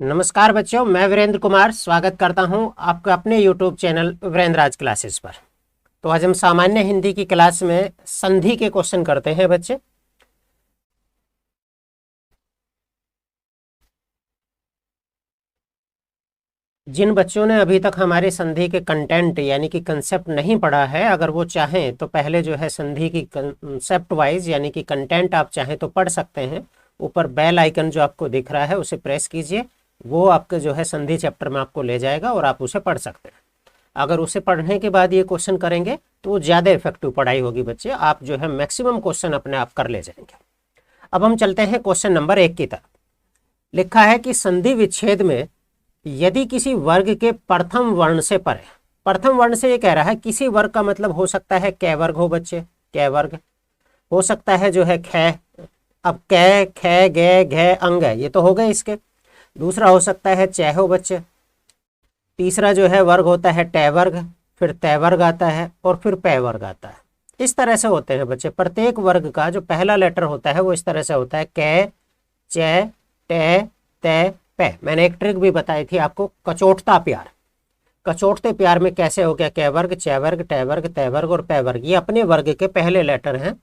नमस्कार बच्चों, मैं वीरेंद्र कुमार स्वागत करता हूं आपके अपने YouTube चैनल वीरेंद्र राज क्लासेस पर। तो आज हम सामान्य हिंदी की क्लास में संधि के क्वेश्चन करते हैं बच्चे। जिन बच्चों ने अभी तक हमारे संधि के कंटेंट यानी कि कंसेप्ट नहीं पढ़ा है, अगर वो चाहें तो पहले जो है संधि की कंसेप्ट वाइज यानी कि कंटेंट आप चाहें तो पढ़ सकते हैं। ऊपर बेल आइकन जो आपको दिख रहा है उसे प्रेस कीजिए, वो आपके जो है संधि चैप्टर में आपको ले जाएगा और आप उसे पढ़ सकते हैं। अगर उसे पढ़ने के बाद ये क्वेश्चन करेंगे तो वो ज़्यादा इफेक्टिव पढ़ाई होगी बच्चे, आप जो है मैक्सिमम क्वेश्चन अपने आप कर ले जाएंगे। अब हम चलते हैं क्वेश्चन नंबर 1 की तरफ। लिखा है कि संधि विच्छेद में यदि किसी वर्ग के प्रथम वर्ण से परे, प्रथम वर्ण से ये कह रहा है किसी वर्ग का मतलब हो सकता है कै वर्ग हो बच्चे, कै वर्ग हो सकता है जो है खे। अब कै खे गे घे अंग है, ये तो हो गए इसके। दूसरा हो सकता है चै हो बच्चे। तीसरा जो है वर्ग होता है टै वर्ग, फिर तै वर्ग आता है और फिर पै वर्ग आता है। इस तरह से होते हैं बच्चे। प्रत्येक वर्ग का जो पहला लेटर होता है वो इस तरह से होता है कै चै टै तै पै। मैंने एक ट्रिक भी बताई थी आपको, कचोटता प्यार। कचोटते प्यार में कैसे हो गया कै वर्ग चै वर्ग टै वर्ग तै वर्ग और पै वर्ग, ये अपने वर्ग के पहले लेटर हैं।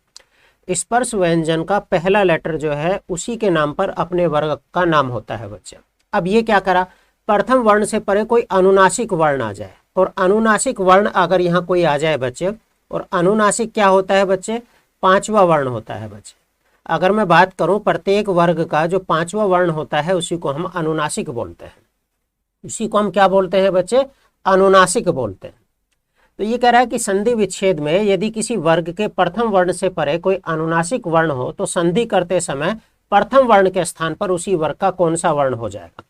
स्पर्श व्यंजन का पहला लेटर जो है उसी के नाम पर अपने वर्ग का नाम होता है बच्चे। अब ये क्या करा, प्रथम वर्ण से परे कोई अनुनासिक वर्ण आ जाए, और अनुनासिक वर्ण अगर यहाँ कोई आ जाए बच्चे, और अनुनासिक क्या होता है बच्चे, पांचवा वर्ण होता है बच्चे। अगर मैं बात करूं प्रत्येक वर्ग का जो पांचवा वर्ण होता है उसी को हम अनुनासिक बोलते हैं। उसी को हम क्या बोलते हैं बच्चे, अनुनासिक बोलते हैं। तो ये कह रहा है कि संधि विच्छेद में यदि किसी वर्ग के प्रथम वर्ण से परे कोई अनुनासिक वर्ण हो तो संधि करते समय प्रथम वर्ण के स्थान पर उसी वर्ग का कौन सा वर्ण हो जाएगा।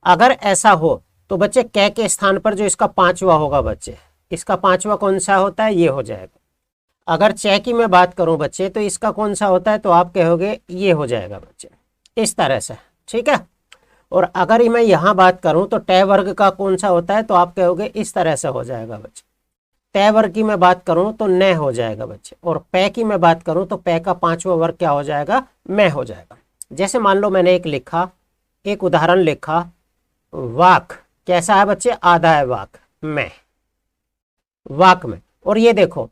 अगर ऐसा हो तो बच्चे कै के स्थान पर जो इसका पांचवा होगा बच्चे, इसका पांचवा कौन सा होता है, ये हो जाएगा। अगर चै की मैं बात करूं बच्चे तो इसका कौन सा होता है, तो आप कहोगे ये हो जाएगा बच्चे, इस तरह से, ठीक है। और अगर मैं यहां बात करूं तो टै वर्ग का कौन सा होता है, तो आप कहोगे इस तरह से हो जाएगा बच्चे। तै वर्ग की मैं बात करूं तो नै हो जाएगा बच्चे, और पै की मैं बात करूं तो पै का पांचवा वर्ग क्या हो जाएगा, मै हो जाएगा। जैसे मान लो मैंने एक उदाहरण लिखा, वाक कैसा है बच्चे, आधा है वाक, मैं वाक में। और ये देखो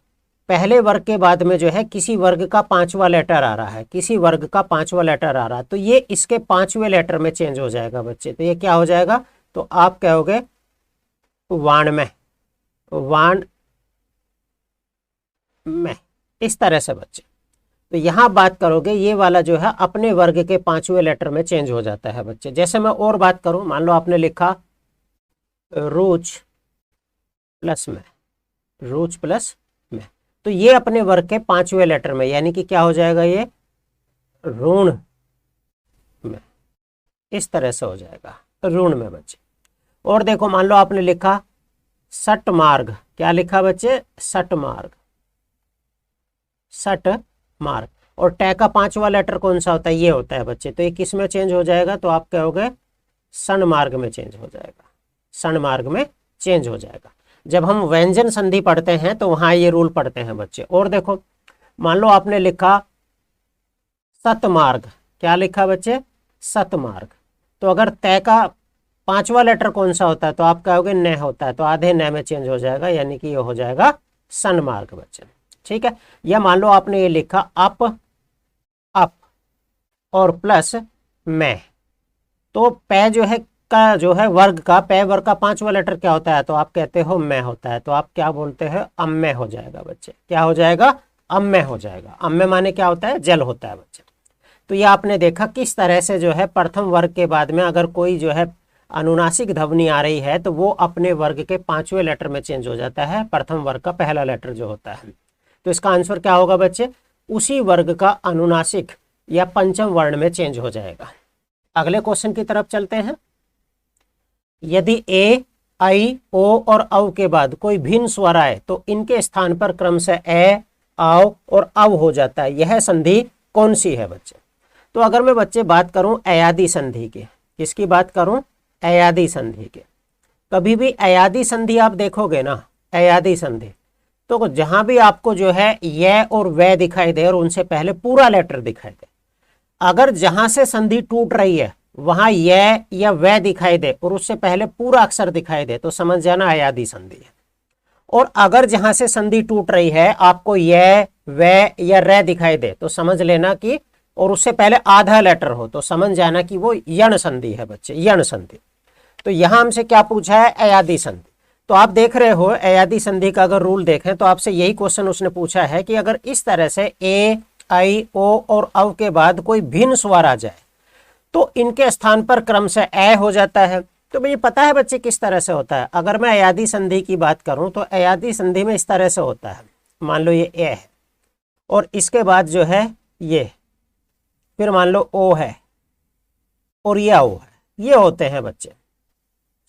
पहले वर्ग के बाद में जो है किसी वर्ग का पांचवा लेटर आ रहा है, किसी वर्ग का पांचवा लेटर आ रहा है, तो ये इसके पांचवें लेटर में चेंज हो जाएगा बच्चे। तो ये क्या हो जाएगा, तो आप कहोगे वाण में, वाण में, इस तरह से बच्चे। तो यहां बात करोगे ये वाला जो है अपने वर्ग के पांचवें लेटर में चेंज हो जाता है बच्चे। जैसे मैं और बात करूं, मान लो आपने लिखा रूच प्लस में, रूच प्लस में, तो ये अपने वर्ग के पांचवें लेटर में यानी कि क्या हो जाएगा, ये ऋण में, इस तरह से हो जाएगा ऋण में बच्चे। और देखो मान लो आपने लिखा सट मार्ग, क्या लिखा बच्चे, सट मार्ग, सट मार्ग। और टै का पांचवा लेटर कौन सा होता है, ये होता है बच्चे। तो ये किस में चेंज हो जाएगा, तो आप कहोगे सन मार्ग में चेंज हो जाएगा, सन मार्ग में चेंज हो जाएगा। जब हम व्यंजन संधि पढ़ते हैं तो वहां ये रूल पढ़ते हैं बच्चे। और देखो मान लो आपने लिखा सतमार्ग, क्या लिखा बच्चे, सतमार्ग। तो अगर तै का पांचवा लेटर कौन सा होता है, तो आप कहोगे न होता है, तो आधे न में चेंज हो जाएगा यानी कि ये हो जाएगा सन मार्ग बच्चे, ठीक है। या मान लो आपने ये लिखा अप, अप और प्लस मैं, तो पै जो है का जो है वर्ग का, पै वर्ग का पांचवा लेटर क्या होता है, तो आप कहते हो मैं होता है, तो आप क्या बोलते हैं, अम्य हो जाएगा बच्चे। क्या हो जाएगा, अम्य हो जाएगा। अम्य माने क्या होता है, जल होता है बच्चे। तो ये आपने देखा किस तरह से जो है प्रथम वर्ग के बाद में अगर कोई जो है अनुनासिक ध्वनि आ रही है तो वो अपने वर्ग के पांचवें लेटर में चेंज हो जाता है, प्रथम वर्ग का पहला लेटर जो होता है। तो इसका आंसर क्या होगा बच्चे, उसी वर्ग का अनुनासिक या पंचम वर्ण में चेंज हो जाएगा। अगले क्वेश्चन की तरफ चलते हैं। यदि ए, आई, ओ और औ के बाद कोई भिन्न स्वर आए तो इनके स्थान पर क्रमशः ए, आओ और अव हो जाता है, यह संधि कौन सी है बच्चे। तो अगर मैं बच्चे बात करूं अयादी संधि के, किसकी बात करूं, अयादी संधि के। कभी भी अयादी संधि आप देखोगे ना, अयादी संधि, तो जहां भी आपको जो है य और वे दिखाई दे और उनसे पहले पूरा लेटर दिखाई दे, अगर जहां से संधि टूट रही है वहां य या व दिखाई दे और उससे पहले पूरा अक्षर दिखाई दे तो समझ जाना अयादी संधि है। और अगर जहां से संधि टूट रही है आपको य व या र दिखाई दे तो समझ लेना कि, और उससे पहले आधा लेटर हो तो समझ जाना कि वो यण संधि है बच्चे, यण संधि। तो यहां हमसे क्या पूछा है, अयादी संधि। तो आप देख रहे हो अयादी संधि का अगर रूल देखें तो आपसे यही क्वेश्चन उसने पूछा है कि अगर इस तरह से ए आई ओ और औ के बाद कोई भिन्न स्वर आ जाए तो इनके स्थान पर क्रम से ए हो जाता है। तो मुझे पता है बच्चे किस तरह से होता है। अगर मैं अयादी संधि की बात करूं तो अयादी संधि में इस तरह से होता है, मान लो ये ए है और इसके बाद जो है ये, फिर मान लो ओ है और ये ओ है, ये होते हैं बच्चे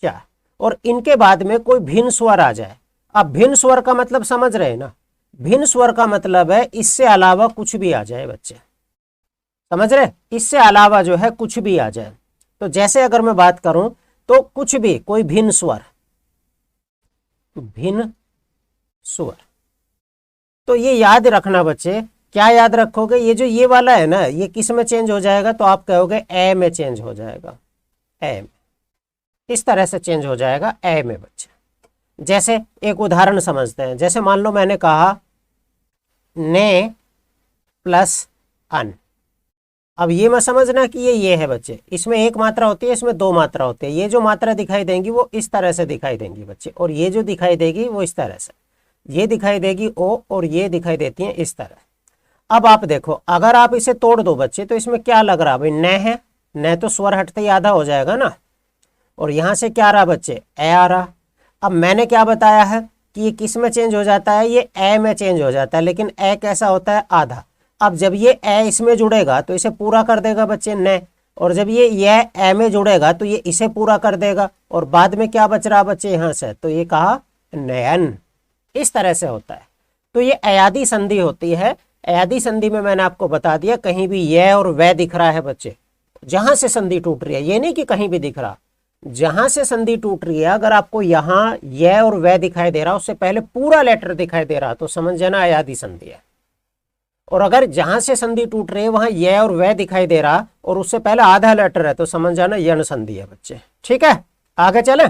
क्या, और इनके बाद में कोई भिन्न स्वर आ जाए। अब भिन्न स्वर का मतलब समझ रहे हैं ना, भिन्न स्वर का मतलब है इससे अलावा कुछ भी आ जाए बच्चे, समझ रहे, इससे अलावा जो है कुछ भी आ जाए। तो जैसे अगर मैं बात करूं तो कुछ भी, कोई भिन्न स्वर, भिन्न स्वर, तो ये याद रखना बच्चे। क्या याद रखोगे, ये जो ये वाला है ना ये किस में चेंज हो जाएगा, तो आप कहोगे ए में चेंज हो जाएगा, ए में, इस तरह से चेंज हो जाएगा ए में बच्चे। जैसे एक उदाहरण समझते हैं, जैसे मान लो मैंने कहा ने प्लस अन। अब ये मत समझना कि ये है बच्चे, इसमें एक मात्रा होती है, इसमें दो मात्रा होती है। ये जो मात्रा दिखाई देंगी वो इस तरह से दिखाई देंगी बच्चे, और ये जो दिखाई देगी वो इस तरह से, ये दिखाई देगी ओ और ये दिखाई देती है इस तरह। अब आप देखो अगर आप इसे तोड़ दो बच्चे तो इसमें क्या लग रहा भाई, न है, न तो स्वर हटते ही आधा हो जाएगा ना, और यहां से क्या आ रहा बच्चे, ए आ रहा। अब मैंने क्या बताया है कि ये किस में चेंज हो जाता है, ये ए में चेंज हो जाता है, लेकिन ए कैसा होता है, आधा। अब जब ये ए इसमें जुड़ेगा तो इसे पूरा कर देगा बच्चे न, और जब ये ए में जुड़ेगा तो ये इसे पूरा कर देगा, और बाद में क्या बच रहा बच्चे यहां से, तो ये कहा नयन, इस तरह से होता है। तो ये अयादी संधि होती है। अयादी संधि में मैंने आपको बता दिया कहीं भी ये और वह दिख रहा है बच्चे, जहां से संधि टूट रही है, ये नहीं कि कहीं भी दिख रहा, जहां से संधि टूट रही है अगर आपको यहां यह और वह दिखाई दे रहा, उससे पहले पूरा लेटर दिखाई दे रहा तो समझ जाना अयादी संधि है। और अगर जहां से संधि टूट रही है वहां यह और वह दिखाई दे रहा और उससे पहले आधा लेटर है तो समझ जाना यण संधि है बच्चे। ठीक है, आगे चले।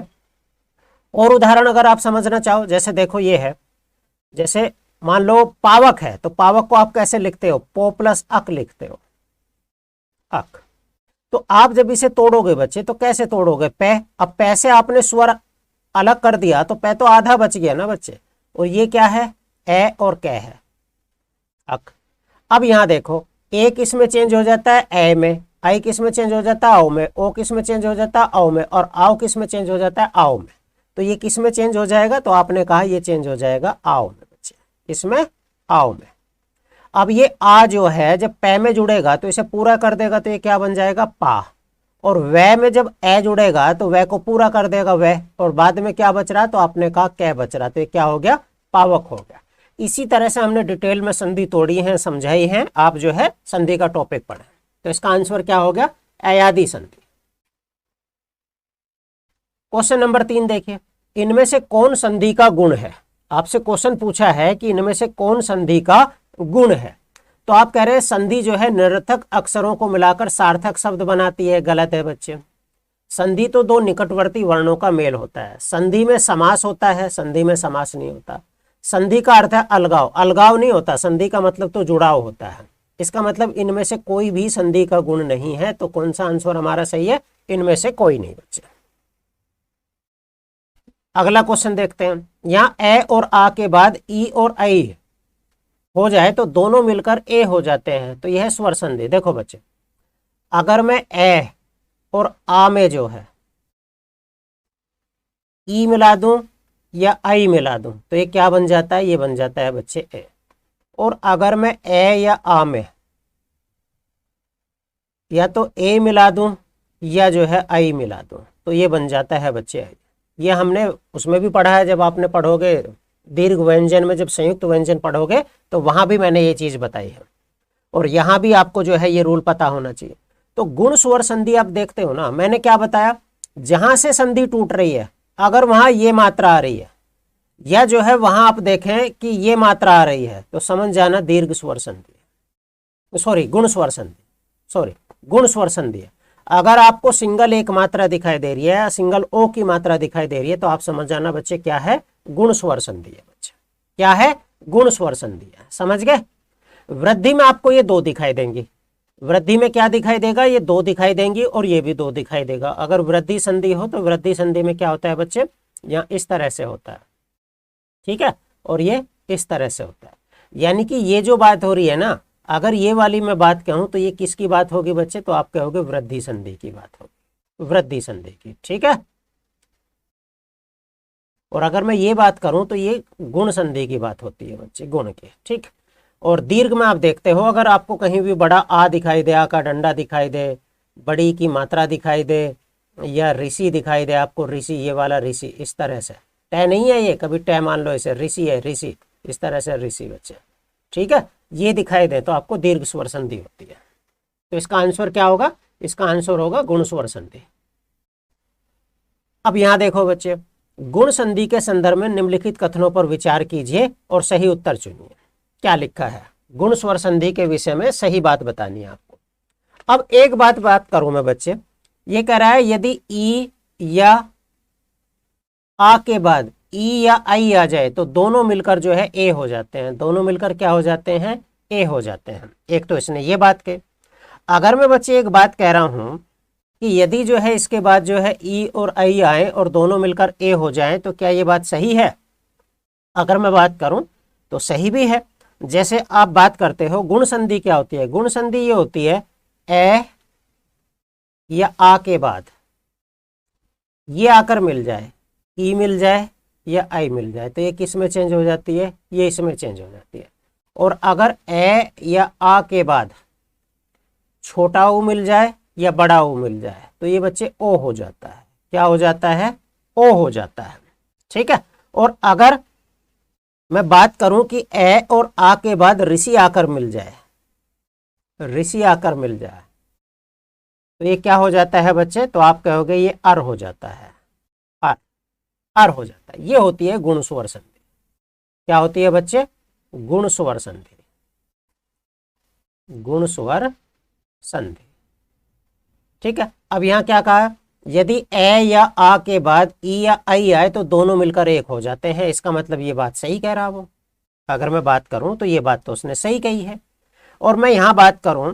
और उदाहरण अगर आप समझना चाहो, जैसे देखो ये है, जैसे मान लो पावक है, तो पावक को आप कैसे लिखते हो, पो प्लस अक लिखते हो, अक। तो आप जब इसे तोड़ोगे बच्चे तो कैसे तोड़ोगे, पे। अब पै से आपने स्वर अलग कर दिया तो पै तो आधा बच गया ना बच्चे, और ये क्या है, ए और कै है, अक। अब यहां देखो ए किस में चेंज हो जाता है, ए में, आई किस में चेंज हो जाता है, औ में, ओ किस में चेंज हो जाता है, औ में, और आओ किस में चेंज हो जाता है, आओ में। तो ये किस में चेंज हो जाएगा, तो आपने कहा ये चेंज हो जाएगा आओ में बच्चे, इसमें आओ में। अब ये आ जो है जब पै में जुड़ेगा तो इसे पूरा कर देगा तो ये क्या बन जाएगा, पा। और वह में जब ए जुड़ेगा तो वह को पूरा कर देगा वह, और बाद में क्या बच रहा, तो आपने कहा कै बच रहा, तो ये क्या हो गया, पावक हो गया। इसी तरह से हमने डिटेल में संधि तोड़ी है, समझाई है, आप जो है संधि का टॉपिक पढ़े। तो इसका आंसर क्या हो गया, अयादी संधि। क्वेश्चन नंबर 3 देखिए, इनमें से कौन संधि का गुण है। आपसे क्वेश्चन पूछा है कि इनमें से कौन संधि का गुण है, तो आप कह रहे हैं संधि जो है निरर्थक अक्षरों को मिलाकर सार्थक शब्द बनाती है। गलत है बच्चे, संधि तो दो निकटवर्ती वर्णों का मेल होता है। संधि में समास होता है, संधि में समास नहीं होता। संधि का अर्थ है अलगाव, अलगाव नहीं होता। संधि का मतलब तो जुड़ाव होता है। इसका मतलब इनमें से कोई भी संधि का गुण नहीं है। तो कौन सा आंसर हमारा सही है, इनमें से कोई नहीं बच्चे। अगला क्वेश्चन देखते हैं, यहाँ ए और आ के बाद ई और आई हो जाए तो दोनों मिलकर ए हो जाते हैं, तो यह है स्वर संधि। देखो बच्चे, अगर मैं ए और आ में जो है ई मिला दूं या आई मिला दूं तो ये क्या बन जाता है, ये बन जाता है बच्चे ए। और अगर मैं ए या आ में या तो ए मिला दूं या जो है आई मिला दूं तो ये बन जाता है बच्चे आई। ये हमने उसमें भी पढ़ा है, जब आपने पढ़ोगे दीर्घ व्यंजन में, जब संयुक्त व्यंजन पढ़ोगे तो वहां भी मैंने ये चीज बताई है, और यहां भी आपको जो है ये रूल पता होना चाहिए। तो गुण स्वर संधि आप देखते हो ना, मैंने क्या बताया, जहां से संधि टूट रही है अगर वहां ये मात्रा आ रही है या जो है वहां आप देखें कि ये मात्रा आ रही है तो समझ जाना दीर्घ स्वर संधि, सॉरी गुण स्वर संधि, सॉरी गुण स्वर संधि है। अगर आपको सिंगल एक मात्रा दिखाई दे रही है या सिंगल ओ की मात्रा दिखाई दे रही है तो आप समझ जाना बच्चे क्या है, गुण स्वर संधि है बच्चे, क्या है, गुण स्वर संधि है, समझ गए। वृद्धि में आपको ये दो दिखाई देंगी, वृद्धि में क्या दिखाई देगा, ये दो दिखाई देंगी और ये भी दो दिखाई देगा। अगर वृद्धि संधि हो तो वृद्धि संधि में क्या होता है बच्चे, यहाँ इस तरह से होता है, ठीक है, और ये इस तरह से होता है। यानी कि ये जो बात हो रही है ना, अगर ये वाली मैं बात कहूं तो ये किसकी बात होगी बच्चे, तो आप कहोगे वृद्धि संधि की बात होगी, वृद्धि संधि की, ठीक है। और अगर मैं ये बात करूं तो ये गुण संधि की बात होती है बच्चे, गुण की, ठीक। और दीर्घ में आप देखते हो, अगर आपको कहीं भी बड़ा आ दिखाई दे, आ का डंडा दिखाई दे, बड़ी की मात्रा दिखाई दे, या ऋषि दिखाई दे आपको, ऋषि, ये वाला ऋषि इस तरह से, टय नहीं है ये, कभी टय मान लो इसे, ऋषि है, ऋषि, इस तरह से ऋषि बच्चे, ठीक है, ये दिखाई दे तो आपको दीर्घ स्वर संधि होती है। तो इसका आंसर क्या होगा, इसका आंसर होगा गुण स्वर संधि। अब यहां देखो बच्चे, गुण संधि के संदर्भ में निम्नलिखित कथनों पर विचार कीजिए और सही उत्तर चुनिए। क्या लिखा है, गुण स्वर संधि के विषय में सही बात बतानी है आपको। अब एक बात करूं मैं बच्चे, ये कह रहा है यदि ई या आ के बाद ई या आई आ जाए तो दोनों मिलकर जो है ए हो जाते हैं, दोनों मिलकर क्या हो जाते हैं, ए हो जाते हैं। एक तो इसने ये बात कही। अगर मैं बच्चे एक बात कह रहा हूं कि यदि जो है इसके बाद जो है ई और आई आए और दोनों मिलकर ए हो जाए तो क्या ये बात सही है? अगर मैं बात करूं तो सही भी है। जैसे आप बात करते हो गुण संधि क्या होती है, गुण संधि ये होती है ए या आ के बाद ये आकर मिल जाए, ई मिल जाए या आई मिल जाए, तो ये किस में चेंज हो जाती है, ये इसमें चेंज हो जाती है। और अगर ए या आ के बाद छोटा ऊ मिल जाए या बड़ा ऊ मिल जाए तो ये बच्चे ओ हो जाता है। क्या हो जाता है? ओ हो जाता है, ठीक है। और अगर मैं बात करूं कि ए और आ के बाद ऋषि आकर मिल जाए, ऋषि आकर मिल जाए तो ये क्या हो जाता है बच्चे, तो आप कहोगे ये अर हो जाता है, अर हो जाता है। ये होती है गुण स्वर संधि। क्या होती है बच्चे? गुण स्वर संधि, गुण स्वर संधि, ठीक है। अब यहां क्या कहा, यदि ए या आ के बाद ई या आई आए तो दोनों मिलकर एक हो जाते हैं। इसका मतलब ये बात सही कह रहा वो। अगर मैं बात करूं तो ये बात तो उसने सही कही है। और मैं यहां बात करूं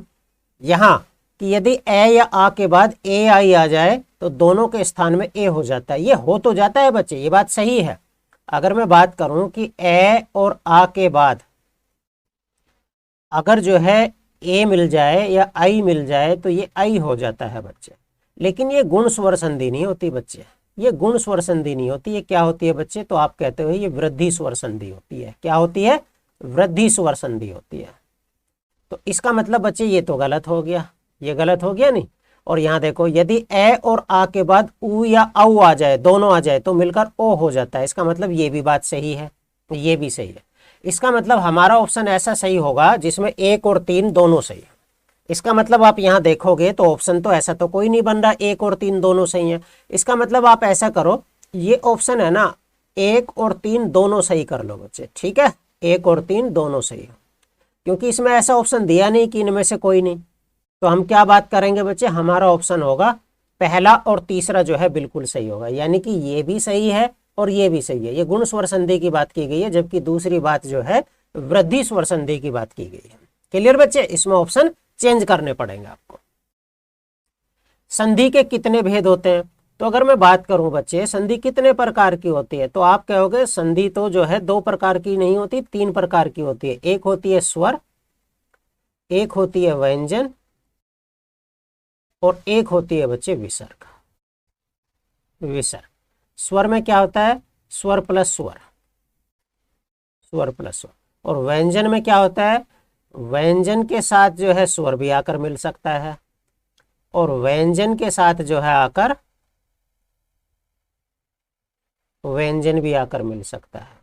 यहां कि यदि ए या आ के बाद ए आई आ जाए तो दोनों के स्थान में ए हो जाता है। ये हो तो जाता है बच्चे, ये बात सही है। अगर मैं बात करूं कि ए और आ के बाद अगर जो है ए मिल जाए या आई मिल जाए तो ये आई हो जाता है बच्चे। लेकिन ये गुण स्वर संधि नहीं होती बच्चे, ये गुण स्वर संधि नहीं होती। ये क्या होती है बच्चे, तो आप कहते हो ये वृद्धि स्वर संधि होती है। क्या होती है? वृद्धि स्वर संधि होती है। तो इसका मतलब बच्चे ये तो गलत हो गया, ये गलत हो गया नहीं। और यहाँ देखो यदि ए और आ के बाद उ या औ आ जाए, दोनों आ जाए तो मिलकर ओ हो जाता है। इसका मतलब ये भी बात सही है, ये भी सही है। इसका मतलब हमारा ऑप्शन ऐसा सही होगा जिसमें 1 और 3 दोनों सही है। इसका मतलब आप यहाँ देखोगे तो ऑप्शन तो ऐसा तो कोई नहीं बन रहा 1 और 3 दोनों सही है। इसका मतलब आप ऐसा करो, ये ऑप्शन है ना 1 और 3 दोनों सही कर लो बच्चे, ठीक है। 1 और 3 दोनों सही है, क्योंकि इसमें ऐसा ऑप्शन दिया नहीं कि इनमें से कोई नहीं। तो हम क्या बात करेंगे बच्चे, हमारा ऑप्शन होगा पहला और तीसरा जो है बिल्कुल सही होगा। यानी कि ये भी सही है और ये भी सही है। ये गुण स्वर संधि की बात की गई है, जबकि दूसरी बात जो है वृद्धि स्वर संधि की बात की गई है। क्लियर बच्चे? इसमें ऑप्शन चेंज करने पड़ेंगे आपको। संधि के कितने भेद होते हैं? तो अगर मैं बात करूं बच्चे संधि कितने प्रकार की होती है, तो आप कहोगे संधि तो जो है 2 प्रकार की नहीं होती, 3 प्रकार की होती है। एक होती है स्वर, एक होती है व्यंजन और एक होती है बच्चे विसर्ग। विसर्ग, स्वर में क्या होता है? स्वर प्लस स्वर, स्वर प्लस स्वर। और व्यंजन में क्या होता है? व्यंजन के साथ जो है स्वर भी आकर मिल सकता है और व्यंजन के साथ जो है आकर व्यंजन भी आकर मिल सकता है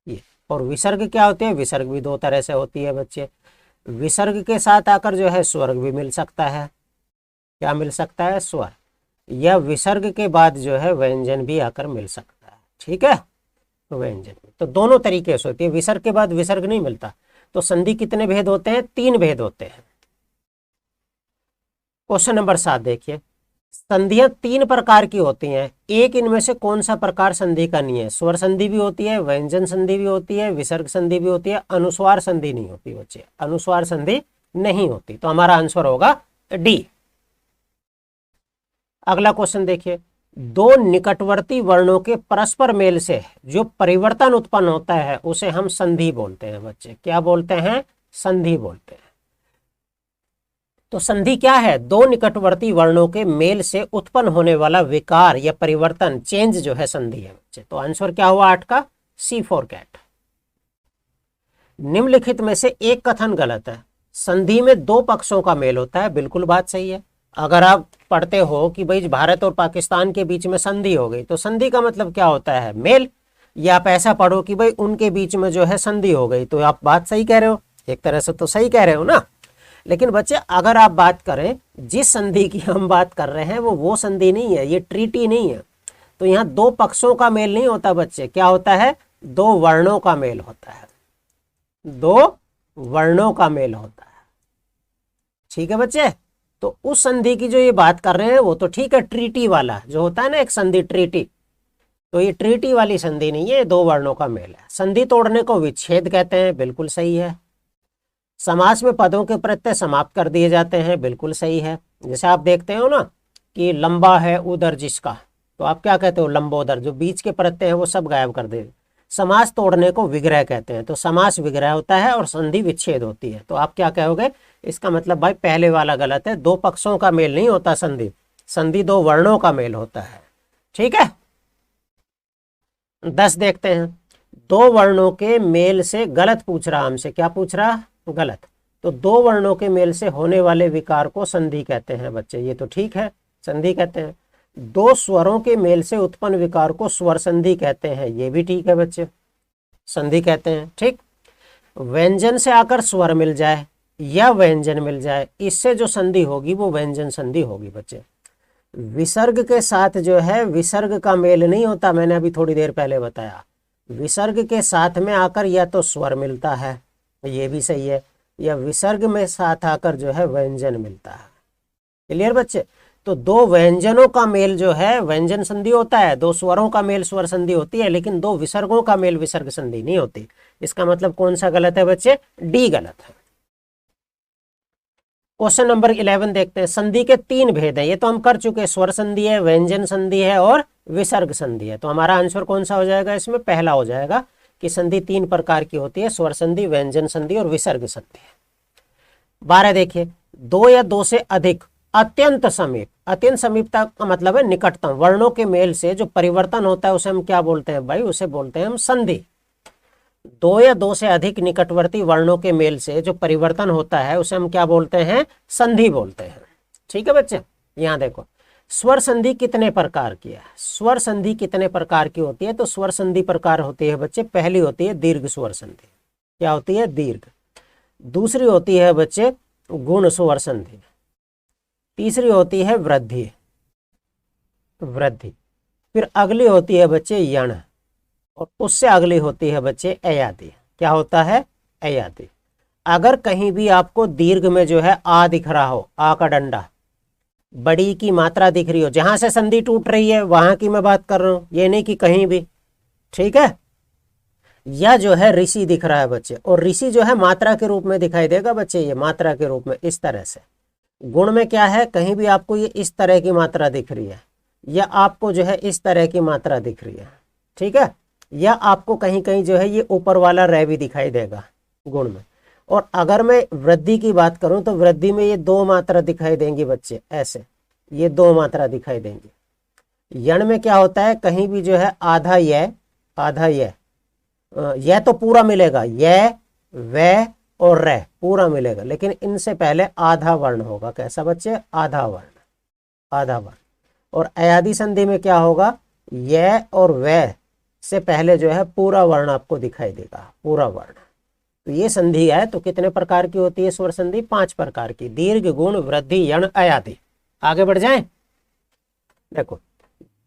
ये। और विसर्ग क्या होती है? विसर्ग भी 2 तरह से होती है बच्चे। विसर्ग के साथ आकर जो है स्वर भी मिल सकता है। क्या मिल सकता है? स्वर। या विसर्ग के बाद जो है व्यंजन भी आकर मिल सकता है, ठीक है। व्यंजन तो दोनों तरीके से होती है, विसर्ग के बाद विसर्ग नहीं मिलता। तो संधि कितने भेद होते हैं? 3 भेद होते हैं। क्वेश्चन नंबर 7 देखिए, संधियां 3 प्रकार की होती हैं, एक इनमें से कौन सा प्रकार संधि का नहीं है? स्वर संधि भी होती है, व्यंजन संधि भी होती है, विसर्ग संधि भी होती है, अनुस्वार संधि नहीं होती बच्चे, अनुस्वार संधि नहीं होती। तो हमारा आंसर होगा डी। अगला क्वेश्चन देखिए, दो निकटवर्ती वर्णों के परस्पर मेल से जो परिवर्तन उत्पन्न होता है उसे हम संधि बोलते हैं बच्चे। क्या बोलते हैं? संधि बोलते हैं। तो संधि क्या है? दो निकटवर्ती वर्णों के मेल से उत्पन्न होने वाला विकार या परिवर्तन, चेंज जो है संधि है बच्चे। तो आंसर क्या हुआ 8 का? सी फॉर कैट। निम्नलिखित में से एक कथन गलत है। संधि में दो पक्षों का मेल होता है, बिल्कुल बात सही है। अगर आप पढ़ते हो कि भाई भारत और पाकिस्तान के बीच में संधि हो गई, तो संधि का मतलब क्या होता है? मेल। या आप ऐसा पढ़ो कि भाई उनके बीच में जो है संधि हो गई, तो आप बात सही कह रहे हो, एक तरह से तो सही कह रहे हो ना। लेकिन बच्चे अगर आप बात करें, जिस संधि की हम बात कर रहे हैं वो संधि नहीं है, ये ट्रीटी नहीं है। तो यहाँ दो पक्षों का मेल नहीं होता बच्चे, क्या होता है? दो वर्णों का मेल होता है, दो वर्णों का मेल होता है। ठीक है बच्चे। तो उस संधि की जो ये बात कर रहे हैं वो तो ठीक है, ट्रीटी वाला जो होता है ना एक संधि, ट्रीटी। तो ये ट्रीटी वाली संधि नहीं है, दो वर्णों का मेल है। संधि तोड़ने को विच्छेद कहते हैं, बिल्कुल सही है। समास में पदों के प्रत्यय समाप्त कर दिए जाते हैं, बिल्कुल सही है। जैसे आप देखते हो ना कि लंबा है उदर जिसका, तो आप क्या कहते हो? लंबोदर। जो बीच के प्रत्यय है वो सब गायब कर दे। समास तोड़ने को विग्रह कहते हैं, तो समास विग्रह होता है और संधि विच्छेद होती है। तो आप क्या कहोगे? इसका मतलब भाई पहले वाला गलत है, दो पक्षों का मेल नहीं होता संधि, संधि दो वर्णों का मेल होता है। ठीक है। 10 देखते हैं, दो वर्णों के मेल से गलत पूछ रहा हमसे, क्या पूछ रहा? गलत। तो दो वर्णों के मेल से होने वाले विकार को संधि कहते हैं बच्चे, ये तो ठीक है, संधि कहते हैं। दो स्वरों के मेल से उत्पन्न विकार को स्वर संधि कहते हैं, ये भी ठीक है बच्चे, संधि कहते हैं। ठीक। व्यंजन से आकर स्वर मिल जाए या व्यंजन मिल जाए, इससे जो संधि होगी वो व्यंजन संधि होगी बच्चे। विसर्ग के साथ जो है विसर्ग का मेल नहीं होता, मैंने अभी थोड़ी देर पहले बताया। विसर्ग के साथ में आकर या तो स्वर मिलता है, ये भी सही है, या विसर्ग में साथ आकर जो है व्यंजन मिलता है। क्लियर बच्चे। तो दो व्यंजनों का मेल जो है व्यंजन संधि होता है, दो स्वरों का मेल स्वर संधि होती है, लेकिन दो विसर्गों का मेल विसर्ग संधि नहीं होती। इसका मतलब कौन सा गलत है बच्चे? डी गलत है। क्वेश्चन नंबर 11 देखते हैं, संधि के 3 भेद हैं, ये तो हम कर चुके हैं, स्वर संधि है, व्यंजन संधि है और विसर्ग संधि है। तो हमारा आंसर कौन सा हो जाएगा? इसमें पहला हो जाएगा कि संधि 3 प्रकार की होती है, स्वर संधि, व्यंजन संधि और विसर्ग संधि। 12 देखिए, दो या दो से अधिक अत्यंत समीप, अत्यंत समीपता का मतलब है निकटतम वर्णों के मेल से जो परिवर्तन होता है उसे हम क्या बोलते हैं भाई? उसे बोलते हैं हम संधि। दो या दो से अधिक निकटवर्ती वर्णों के मेल से जो परिवर्तन होता है उसे हम क्या बोलते हैं? संधि बोलते हैं। ठीक है बच्चे। यहाँ देखो, स्वर संधि कितने प्रकार की है? स्वर संधि कितने प्रकार की होती है? तो स्वर संधि प्रकार होती है बच्चे, पहली होती है दीर्घ स्वर संधि। क्या होती है? दीर्घ। दूसरी होती है बच्चे गुण स्वर संधि। तीसरी होती है वृद्धि, वृद्धि। फिर अगली होती है बच्चे यण, और उससे अगली होती है बच्चे अयादि। क्या होता है? अयादि। अगर कहीं भी आपको दीर्घ में जो है आ दिख रहा हो, आ का डंडा, बड़ी की मात्रा दिख रही हो, जहां से संधि टूट रही है वहां की मैं बात कर रहा हूं, ये नहीं कि कहीं भी। ठीक है। या जो है ऋषि दिख रहा है बच्चे, और ऋषि जो है मात्रा के रूप में दिखाई देगा बच्चे, ये मात्रा के रूप में इस तरह से। गुण में क्या है? कहीं भी आपको ये इस तरह की मात्रा दिख रही है, या आपको जो है इस तरह की मात्रा दिख रही है। ठीक है। या आपको कहीं कहीं जो है ये ऊपर वाला रे भी दिखाई देगा गुण में। और अगर मैं वृद्धि की बात करूं तो वृद्धि में ये दो मात्रा दिखाई देंगी बच्चे, ऐसे ये दो मात्रा दिखाई देंगी। यण में क्या होता है? कहीं भी जो है आधा यह तो पूरा मिलेगा, यह व और रे पूरा मिलेगा, लेकिन इनसे पहले आधा वर्ण होगा। कैसा बच्चे? आधा वर्ण, आधा वर्ण। और अयादि संधि में क्या होगा? यह और वह से पहले जो है पूरा वर्ण आपको दिखाई देगा, पूरा वर्ण। तो ये संधि है। तो कितने प्रकार की होती है स्वर संधि? 5 प्रकार की, दीर्घ, गुण, वृद्धि, यण, अयादि। आगे बढ़ जाएं। देखो,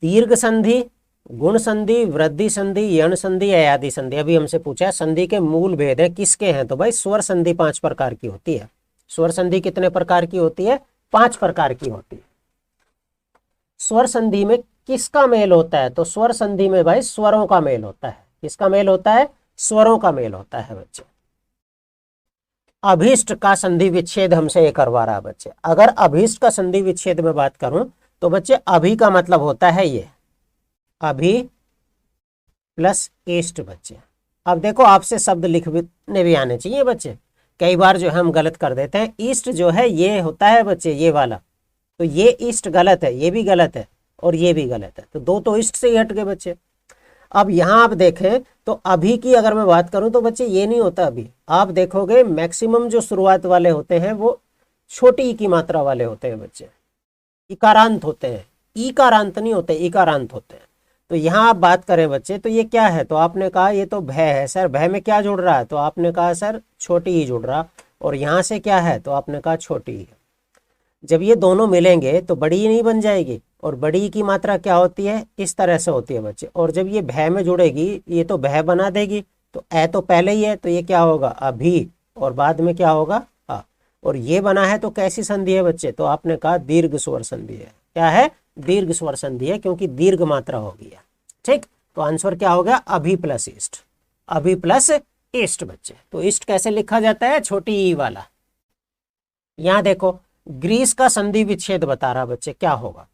दीर्घ संधि, गुण संधि, वृद्धि संधि, यण संधि, अयादि संधि। अभी हमसे पूछा है संधि के मूल भेद है, किसके हैं? तो भाई स्वर संधि 5 प्रकार की होती है। स्वर संधि कितने प्रकार की होती है? 5 प्रकार की होती है। स्वर संधि में किसका मेल होता है? तो स्वर संधि में भाई स्वरों का मेल होता है। किसका मेल होता है? स्वरों का मेल होता है बच्चे। अभीष्ट का संधि विच्छेद हमसे ये करवा रहा है बच्चे। अगर अभीष्ट का संधि विच्छेद में बात करूं तो बच्चे अभी का मतलब होता है ये अभी प्लस इष्ट बच्चे। अब देखो आपसे शब्द लिखने भी आने चाहिए बच्चे। कई बार जो है हम गलत कर देते हैं। ईस्ट जो है ये होता है बच्चे ये वाला, तो ये ईस्ट गलत है, ये भी गलत है और ये भी गलत है, तो दो तो ईस्ट से ही हट गए बच्चे। अब यहाँ आप देखें तो अभी की अगर मैं बात करूं तो बच्चे ये नहीं होता। अभी आप देखोगे मैक्सिमम जो शुरुआत वाले होते हैं वो छोटी ई की मात्रा वाले होते हैं बच्चे, इकारांत होते हैं, ईकारांत नहीं होते, इकारांत होते हैं। तो यहाँ आप बात करें बच्चे तो ये क्या है? तो आपने कहा ये तो भय है सर, भय में क्या जुड़ रहा है? तो आपने कहा सर छोटी ही जुड़ रहा, और यहाँ से क्या है? तो आपने कहा छोटी ही। जब ये दोनों मिलेंगे तो बड़ी ही नहीं बन जाएगी, और बड़ी की मात्रा क्या होती है? इस तरह से होती है बच्चे। और जब ये भय में जुड़ेगी ये तो भय बना देगी, तो ए तो पहले ही है तो ये क्या होगा? अभी, और बाद में क्या होगा? आ। और ये बना है तो कैसी संधि है बच्चे? तो आपने कहा दीर्घ स्वर संधि है। क्या है? दीर्घ स्वर संधि है, क्योंकि दीर्घ मात्रा होगी। ठीक, तो आंसर क्या हो गया? अभी प्लस ईस्ट। अभी प्लस ईस्ट बच्चे। तो ईस्ट कैसे लिखा जाता है? छोटी ई वाला। यहां देखो ग्रीस का संधि विच्छेद बता रहा बच्चे, क्या होगा?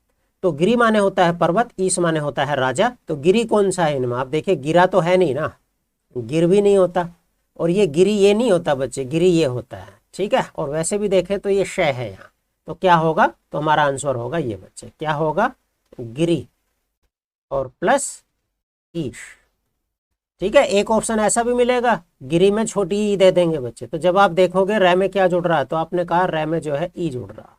तो गिरी माने होता है पर्वत, ईस माने होता है राजा। तो गिरी कौन सा है इनमें? आप देखिए गिरा तो है नहीं ना, गिर भी नहीं होता, और ये गिरी ये नहीं होता बच्चे, गिरी ये होता है। ठीक है, और वैसे भी देखें तो ये शय है यहाँ, तो क्या होगा? तो हमारा आंसर होगा ये बच्चे, क्या होगा? गिरी और प्लस ईश। ठीक है, एक ऑप्शन ऐसा भी मिलेगा गिरी में छोटी ई दे देंगे बच्चे। तो जब आप देखोगे रै में क्या जुड़ रहा है? तो आपने कहा रै में जो है ई जुड़ रहा,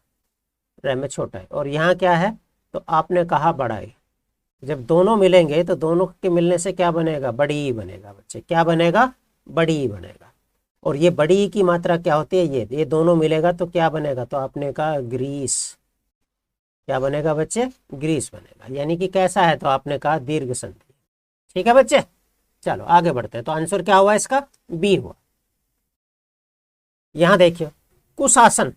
रै में छोटा है, और यहाँ क्या है? तो आपने कहा बड़ा ई। जब दोनों मिलेंगे तो दोनों के मिलने से क्या बनेगा? बड़ी ई बनेगा बच्चे। क्या बनेगा? बड़ी ई बनेगा। और ये बड़ी ई की मात्रा क्या होती है? ये दोनों मिलेगा तो क्या बनेगा? तो आपने कहा ग्रीस। क्या बनेगा बच्चे? ग्रीस बनेगा। यानी कि कैसा है? तो आपने कहा दीर्घ संधि। ठीक है बच्चे, चलो आगे बढ़ते हैं। तो आंसर क्या हुआ इसका? बी हुआ। यहां देखिए कुशासन।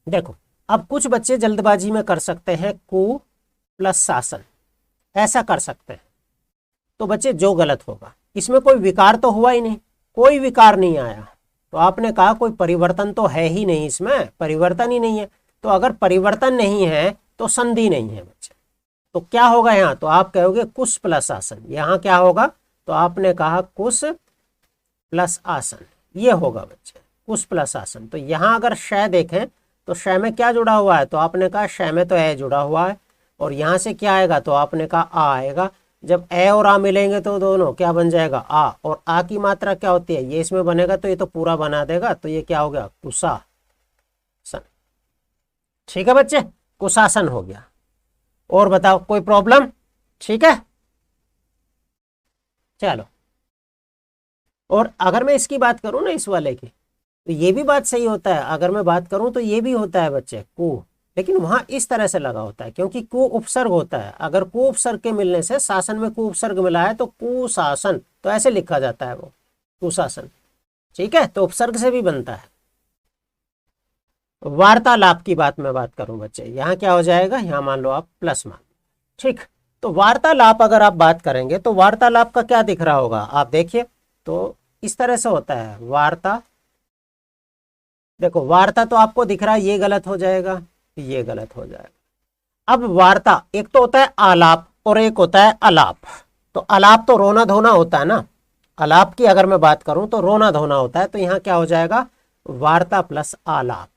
देखो अब कुछ बच्चे जल्दबाजी में कर सकते हैं कु प्लस शासन, ऐसा कर सकते हैं। तो बच्चे जो गलत होगा, इसमें कोई विकार तो हुआ ही नहीं, कोई विकार नहीं आया। तो आपने कहा कोई परिवर्तन तो है ही नहीं, इसमें परिवर्तन ही नहीं है। तो अगर परिवर्तन नहीं है तो संधि नहीं है बच्चे। तो क्या होगा यहाँ? तो आप कहोगे कुश प्लस आसन। यहाँ क्या होगा? तो आपने कहा कुश प्लस आसन, ये होगा बच्चे, कुश प्लस आसन। तो यहाँ अगर शय देखें तो शय में क्या जुड़ा हुआ है? तो आपने कहा शय में तो ए जुड़ा हुआ है, और यहाँ से क्या आएगा? तो आपने कहा आ आएगा। जब ए और आ मिलेंगे तो दोनों क्या बन जाएगा? आ। और आ की मात्रा क्या होती है? ये इसमें बनेगा तो ये तो पूरा बना देगा, तो ये क्या हो गया? कुशासन। ठीक है बच्चे, कुशासन हो गया। और बताओ कोई प्रॉब्लम? ठीक है, चलो। और अगर मैं इसकी बात करूं ना, इस वाले की, तो ये भी बात सही होता है। अगर मैं बात करूं तो ये भी होता है बच्चे कु, लेकिन वहां इस तरह से लगा होता है क्योंकि कु उपसर्ग होता है। अगर कु उपसर्ग के मिलने से शासन में कु उपसर्ग मिला है तो कुशासन, तो ऐसे लिखा जाता है वो कुशासन। ठीक है, तो उपसर्ग से भी बनता है। वार्तालाप की बात मैं बात करूं बच्चे, यहाँ क्या हो जाएगा? यहाँ मान लो आप प्लस मान। ठीक, तो वार्तालाप अगर आप बात करेंगे तो वार्तालाप का क्या दिख रहा होगा? आप देखिए तो इस तरह से होता है वार्ता। देखो वार्ता तो आपको दिख रहा है, ये गलत हो जाएगा, ये गलत हो जाएगा। अब वार्ता एक तो होता है आलाप और एक होता है अलाप। तो अलाप तो रोना धोना होता है ना, अलाप की अगर मैं बात करूं तो रोना धोना होता है। तो यहाँ क्या हो जाएगा? वार्ता प्लस आलाप।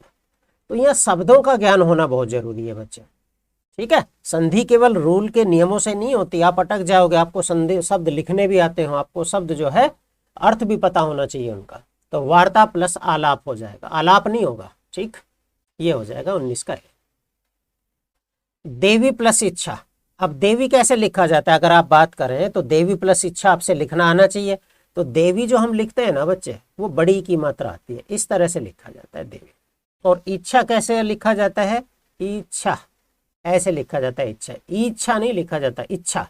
तो यहाँ शब्दों का ज्ञान होना बहुत जरूरी है बच्चे। ठीक है, संधि केवल रूल के नियमों से नहीं होती, आप अटक जाओगे। आपको संधि शब्द लिखने भी आते हो, आपको शब्द जो है अर्थ भी पता होना चाहिए उनका। तो वार्ता प्लस आलाप हो जाएगा, आलाप नहीं होगा। ठीक, ये हो जाएगा 19 का। देवी प्लस इच्छा। अब देवी कैसे लिखा जाता है? अगर आप बात करें तो देवी प्लस इच्छा आपसे लिखना आना चाहिए। तो देवी जो हम लिखते हैं ना बच्चे, वो बड़ी की मात्रा आती है, इस तरह से लिखा जाता है देवी। और इच्छा कैसे लिखा जाता है? इच्छा, ऐसे लिखा जाता है इच्छा, इच्छा नहीं लिखा जाता, इच्छा।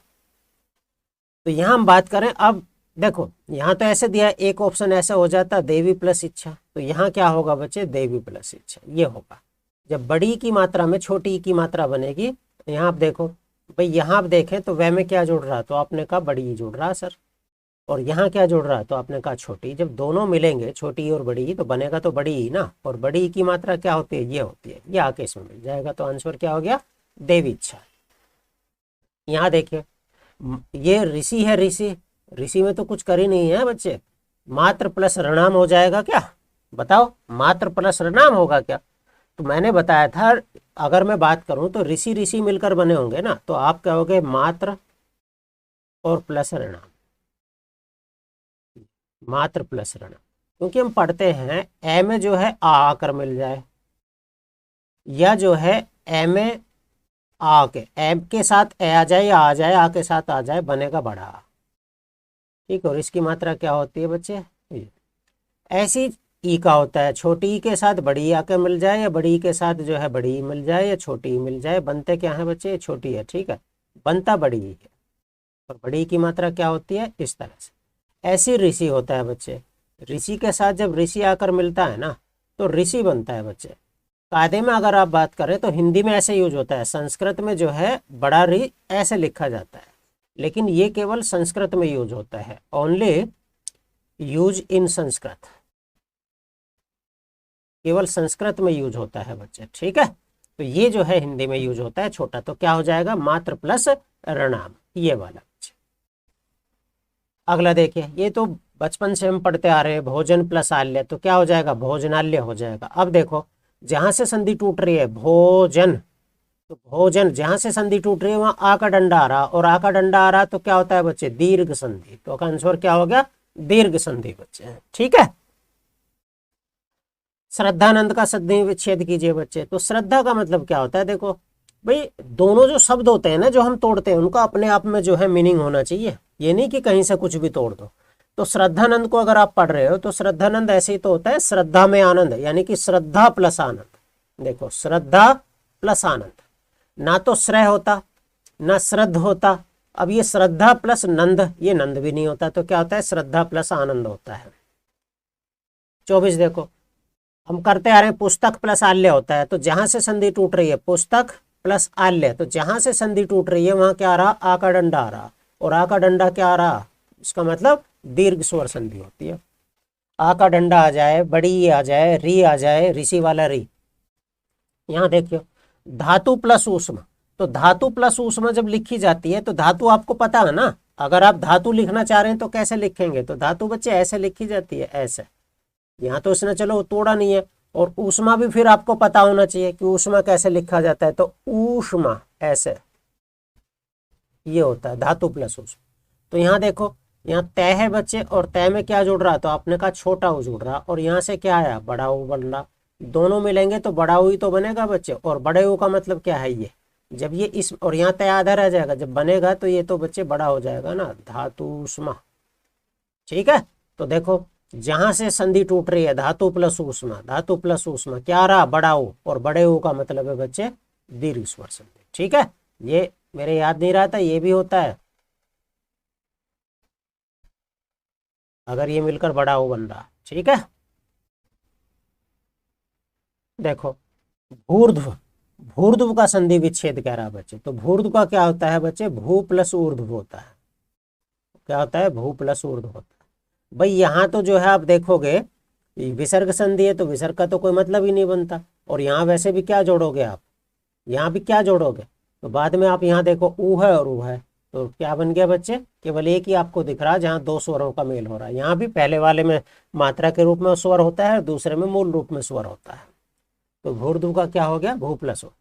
तो यहां हम बात करें, अब देखो यहां तो ऐसे दिया, एक ऑप्शन ऐसा हो जाता देवी प्लस इच्छा। तो यहां क्या होगा बच्चे? देवी प्लस इच्छा, ये होगा। जब बड़ी की मात्रा में छोटी की मात्रा बनेगी, यहाँ आप देखो भाई, यहाँ आप देखें तो वह में क्या जुड़ रहा, तो आपने कहा बड़ी जुड़ रहा सर, और यहाँ क्या जुड़ रहा, तो आपने कहा छोटी। जब दोनों मिलेंगे छोटी और बड़ी तो बनेगा तो बड़ी ही ना, और बड़ी की मात्रा क्या होती है, ये होती है, ये आके इसमें मिल जाएगा। तो आंसर क्या हो गया, देवी इच्छा। यहाँ देखिए ये ऋषि है, ऋषि, ऋषि में तो कुछ कर ही नहीं है बच्चे, मात्र प्लस ऋणाम हो जाएगा क्या, बताओ, मात्र प्लस ऋणाम होगा क्या। तो मैंने बताया था अगर मैं बात करूं तो ऋषि ऋषि मिलकर बने होंगे ना, तो आप कहोगे मात्र और प्लस ऋणाम, मात्र प्लस ऋणाम, क्योंकि हम पढ़ते हैं ए में जो है आ आकर मिल जाए, या जो है ए में आ के, ए के साथ ए आ जाए या आ जाए आ के साथ आ जाए, बनेगा बड़ा, ठीक है। और इसकी मात्रा क्या होती है बच्चे, ऐसी ई का होता है, छोटी ई के साथ बड़ी आके मिल जाए, या बड़ी के साथ जो है बड़ी मिल जाए, या छोटी मिल जाए, बनते क्या है बच्चे, छोटी है, ठीक है, बनता बड़ी है। और बड़ी की मात्रा क्या होती है, इस तरह से। ऐसी ऋषि होता है बच्चे, ऋषि के साथ जब ऋषि आकर मिलता है ना तो ऋषि बनता है बच्चे। कायदे में अगर आप बात करें तो हिंदी में ऐसे यूज होता है, संस्कृत में जो है बड़ा री ऐसे लिखा जाता है, लेकिन ये केवल संस्कृत में यूज होता है, ओनली यूज इन संस्कृत, केवल संस्कृत में यूज होता है बच्चे, ठीक है। तो ये जो है हिंदी में यूज होता है छोटा, तो क्या हो जाएगा, मात्र प्लस ऋणाम, ये वाला। अगला देखिए, ये तो बचपन से हम पढ़ते आ रहे हैं, भोजन प्लस आल्य, तो क्या हो जाएगा, भोजनाल्य हो जाएगा। अब देखो जहां से संधि टूट रही है भोजन, तो भोजन जहां से संधि टूट रही है वहां आ का डंडा आ रहा, और आ का डंडा आ रहा तो क्या होता है बच्चे, दीर्घ संधि। तो आंसर क्या हो गया, दीर्घ संधि बच्चे, ठीक है। श्रद्धानंद का संधि विच्छेद कीजिए बच्चे। तो श्रद्धा का मतलब क्या होता है, देखो भाई दोनों जो शब्द होते हैं ना जो हम तोड़ते हैं, उनका अपने आप में जो है मीनिंग होना चाहिए, ये नहीं कि कहीं से कुछ भी तोड़ दो। तो श्रद्धानंद को अगर आप पढ़ रहे हो तो श्रद्धानंद ऐसे ही तो होता है, श्रद्धा में आनंद, यानी कि श्रद्धा प्लस आनंद। देखो श्रद्धा प्लस आनंद, ना तो श्रेय होता ना श्रद्ध होता, अब ये श्रद्धा प्लस नंद, ये नंद भी नहीं होता, तो क्या होता है, श्रद्धा प्लस आनंद होता है। 24 देखो, हम करते आ रहे हैं पुस्तक प्लस आल्य होता है, तो जहां से संधि टूट रही है पुस्तक प्लस आल्य, तो जहां से संधि टूट रही है वहां क्या आ रहा, आ का डंडा आ रहा, और आ का डंडा क्या आ रहा, इसका मतलब दीर्घ स्वर संधि होती है। आ का डंडा आ जाए, बड़ी आ जाए, री आ जाए, ऋषि वाला री। यहाँ देखियो धातु प्लस ऊष्मा, तो धातु प्लस ऊष्मा जब लिखी जाती है तो धातु आपको पता है ना, अगर आप धातु लिखना चाह रहे हैं तो कैसे लिखेंगे, तो धातु बच्चे ऐसे लिखी जाती है, ऐसे। यहाँ तो इसने चलो तोड़ा नहीं है, और ऊष्मा भी फिर आपको पता होना चाहिए कि ऊष्मा कैसे लिखा जाता है, तो ऊष्मा ऐसे, ये होता है धातु प्लस ऊष्मा। तो यहाँ देखो, यहाँ तय है बच्चे, और तय में क्या जुड़ रहा, तो आपने कहा छोटा ऊ जुड़ रहा, और यहाँ से क्या आया, बड़ा ऊ बन रहा, दोनों मिलेंगे तो बड़ा ऊ ही तो बनेगा बच्चे। और बड़े ऊ का मतलब क्या है, ये जब ये इस और यहाँ तय आधा रह जाएगा, जब बनेगा तो ये तो बच्चे बड़ा हो जाएगा ना, धातु ऊष्मा, ठीक है। तो देखो जहां से संधि टूट रही है धातु प्लस ऊष्मा, धातु प्लस ऊष्मा क्या रहा, बड़ा ऊ, और बड़े ऊ का मतलब है बच्चे दीर्घ स्वर संधि, ठीक है। ये मेरे याद नहीं रहा था, ये भी होता है अगर ये मिलकर बड़ा ऊ बन रहा, ठीक है। देखो भूर्ध्व, भूर्ध्व का संधि विच्छेद कह रहा है बच्चे, तो भूर्ध्व का क्या होता है बच्चे, भू प्लस ऊर्ध्व होता है, क्या होता है, भू प्लस ऊर्ध्व होता है। भाई यहाँ तो जो है आप देखोगे विसर्ग संधि है, तो विसर्ग का तो कोई मतलब ही नहीं बनता, और यहाँ वैसे भी क्या जोड़ोगे आप, यहाँ भी क्या जोड़ोगे, तो बाद में आप यहाँ देखो ऊ है और ऊ है, तो क्या बन गया बच्चे, केवल एक ही आपको दिख रहा है जहाँ दो स्वरों का मेल हो रहा है। यहाँ भी पहले वाले में मात्रा के रूप में स्वर होता है, दूसरे में मूल रूप में स्वर होता है। तो भूर्धु का क्या हो गया, भू प्लस हो।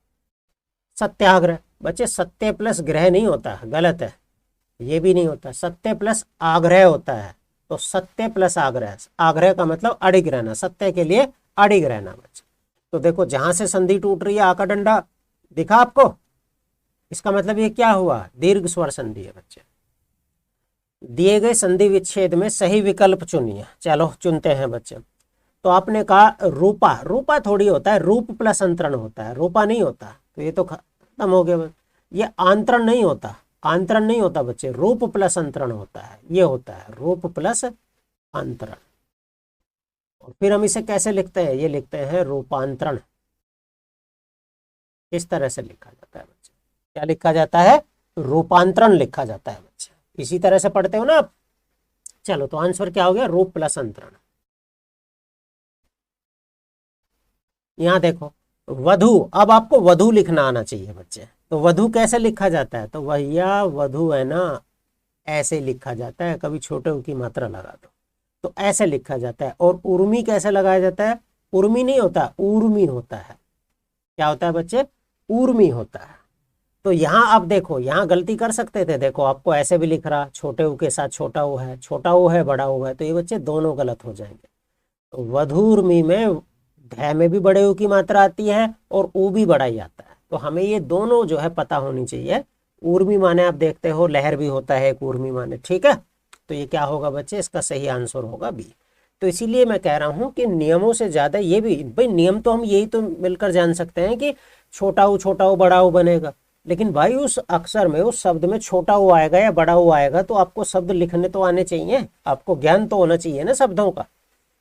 सत्याग्रह बच्चे, सत्य प्लस ग्रह नहीं होता, गलत है, ये भी नहीं होता, सत्य प्लस आग्रह होता है। तो सत्य प्लस आग्रह, आग्रह का मतलब अडिग रहना, सत्य के लिए अडिग रहना बच्चे। तो देखो जहां से संधि टूट रही है आका डंडा दिखा आपको, इसका मतलब ये क्या हुआ, दीर्घ स्वर संधि है बच्चे। दिए गए संधि विच्छेद में सही विकल्प चुनिए, चलो चुनते हैं बच्चे। तो आपने कहा रूपा, रूपा थोड़ी होता है, रूप प्लस अंतरण होता है, रूपा नहीं होता, तो ये तो खत्म हो गया। ये आंतरण नहीं होता, आंतरण नहीं होता बच्चे, रूप प्लस अंतरण होता है, ये होता है रूप प्लस अंतरण। और फिर हम इसे कैसे लिखते हैं, ये लिखते हैं रूपांतरण, इस तरह से लिखा जाता है बच्चे। क्या लिखा जाता है? रूपांतरण लिखा जाता है बच्चे। इसी तरह से पढ़ते हो ना आप। चलो तो आंसर क्या हो गया? रूप प्लस अंतरण। यहाँ देखो वधु, अब आपको वधु लिखना आना चाहिए बच्चे। तो वधु कैसे लिखा जाता है? तो भैया वधु है ना ऐसे लिखा जाता है, कभी छोटे उ की मात्रा लगा दो तो ऐसे लिखा जाता है। और उर्मी कैसे लगाया जाता है? उर्मी नहीं होता, ऊर्मी होता है। क्या होता है बच्चे? ऊर्मी होता है। तो यहाँ आप देखो, यहाँ गलती कर सकते थे। देखो आपको ऐसे भी लिख रहा, छोटे उ के साथ छोटा उ है, छोटा उ है बड़ा उ है, तो ये बच्चे दोनों गलत हो जाएंगे। तो वधूर्मी में धै में भी बड़े उ की मात्रा आती है और उ भी बड़ा ही आता है। तो हमें ये दोनों जो है पता होनी चाहिए। ऊर्मी माने आप देखते हो लहर भी होता है एक ऊर्मी माने, ठीक है। तो ये क्या होगा बच्चे? इसका सही आंसर होगा बी। तो इसीलिए मैं कह रहा हूं कि नियमों से ज्यादा ये भी, भाई नियम तो हम यही तो मिलकर जान सकते हैं कि छोटा उ बड़ा उ बनेगा, लेकिन भाई उस अक्षर में, उस शब्द में छोटा उ आएगा या बड़ा उ आएगा तो आपको शब्द लिखने तो आने चाहिए, आपको ज्ञान तो होना चाहिए ना शब्दों का,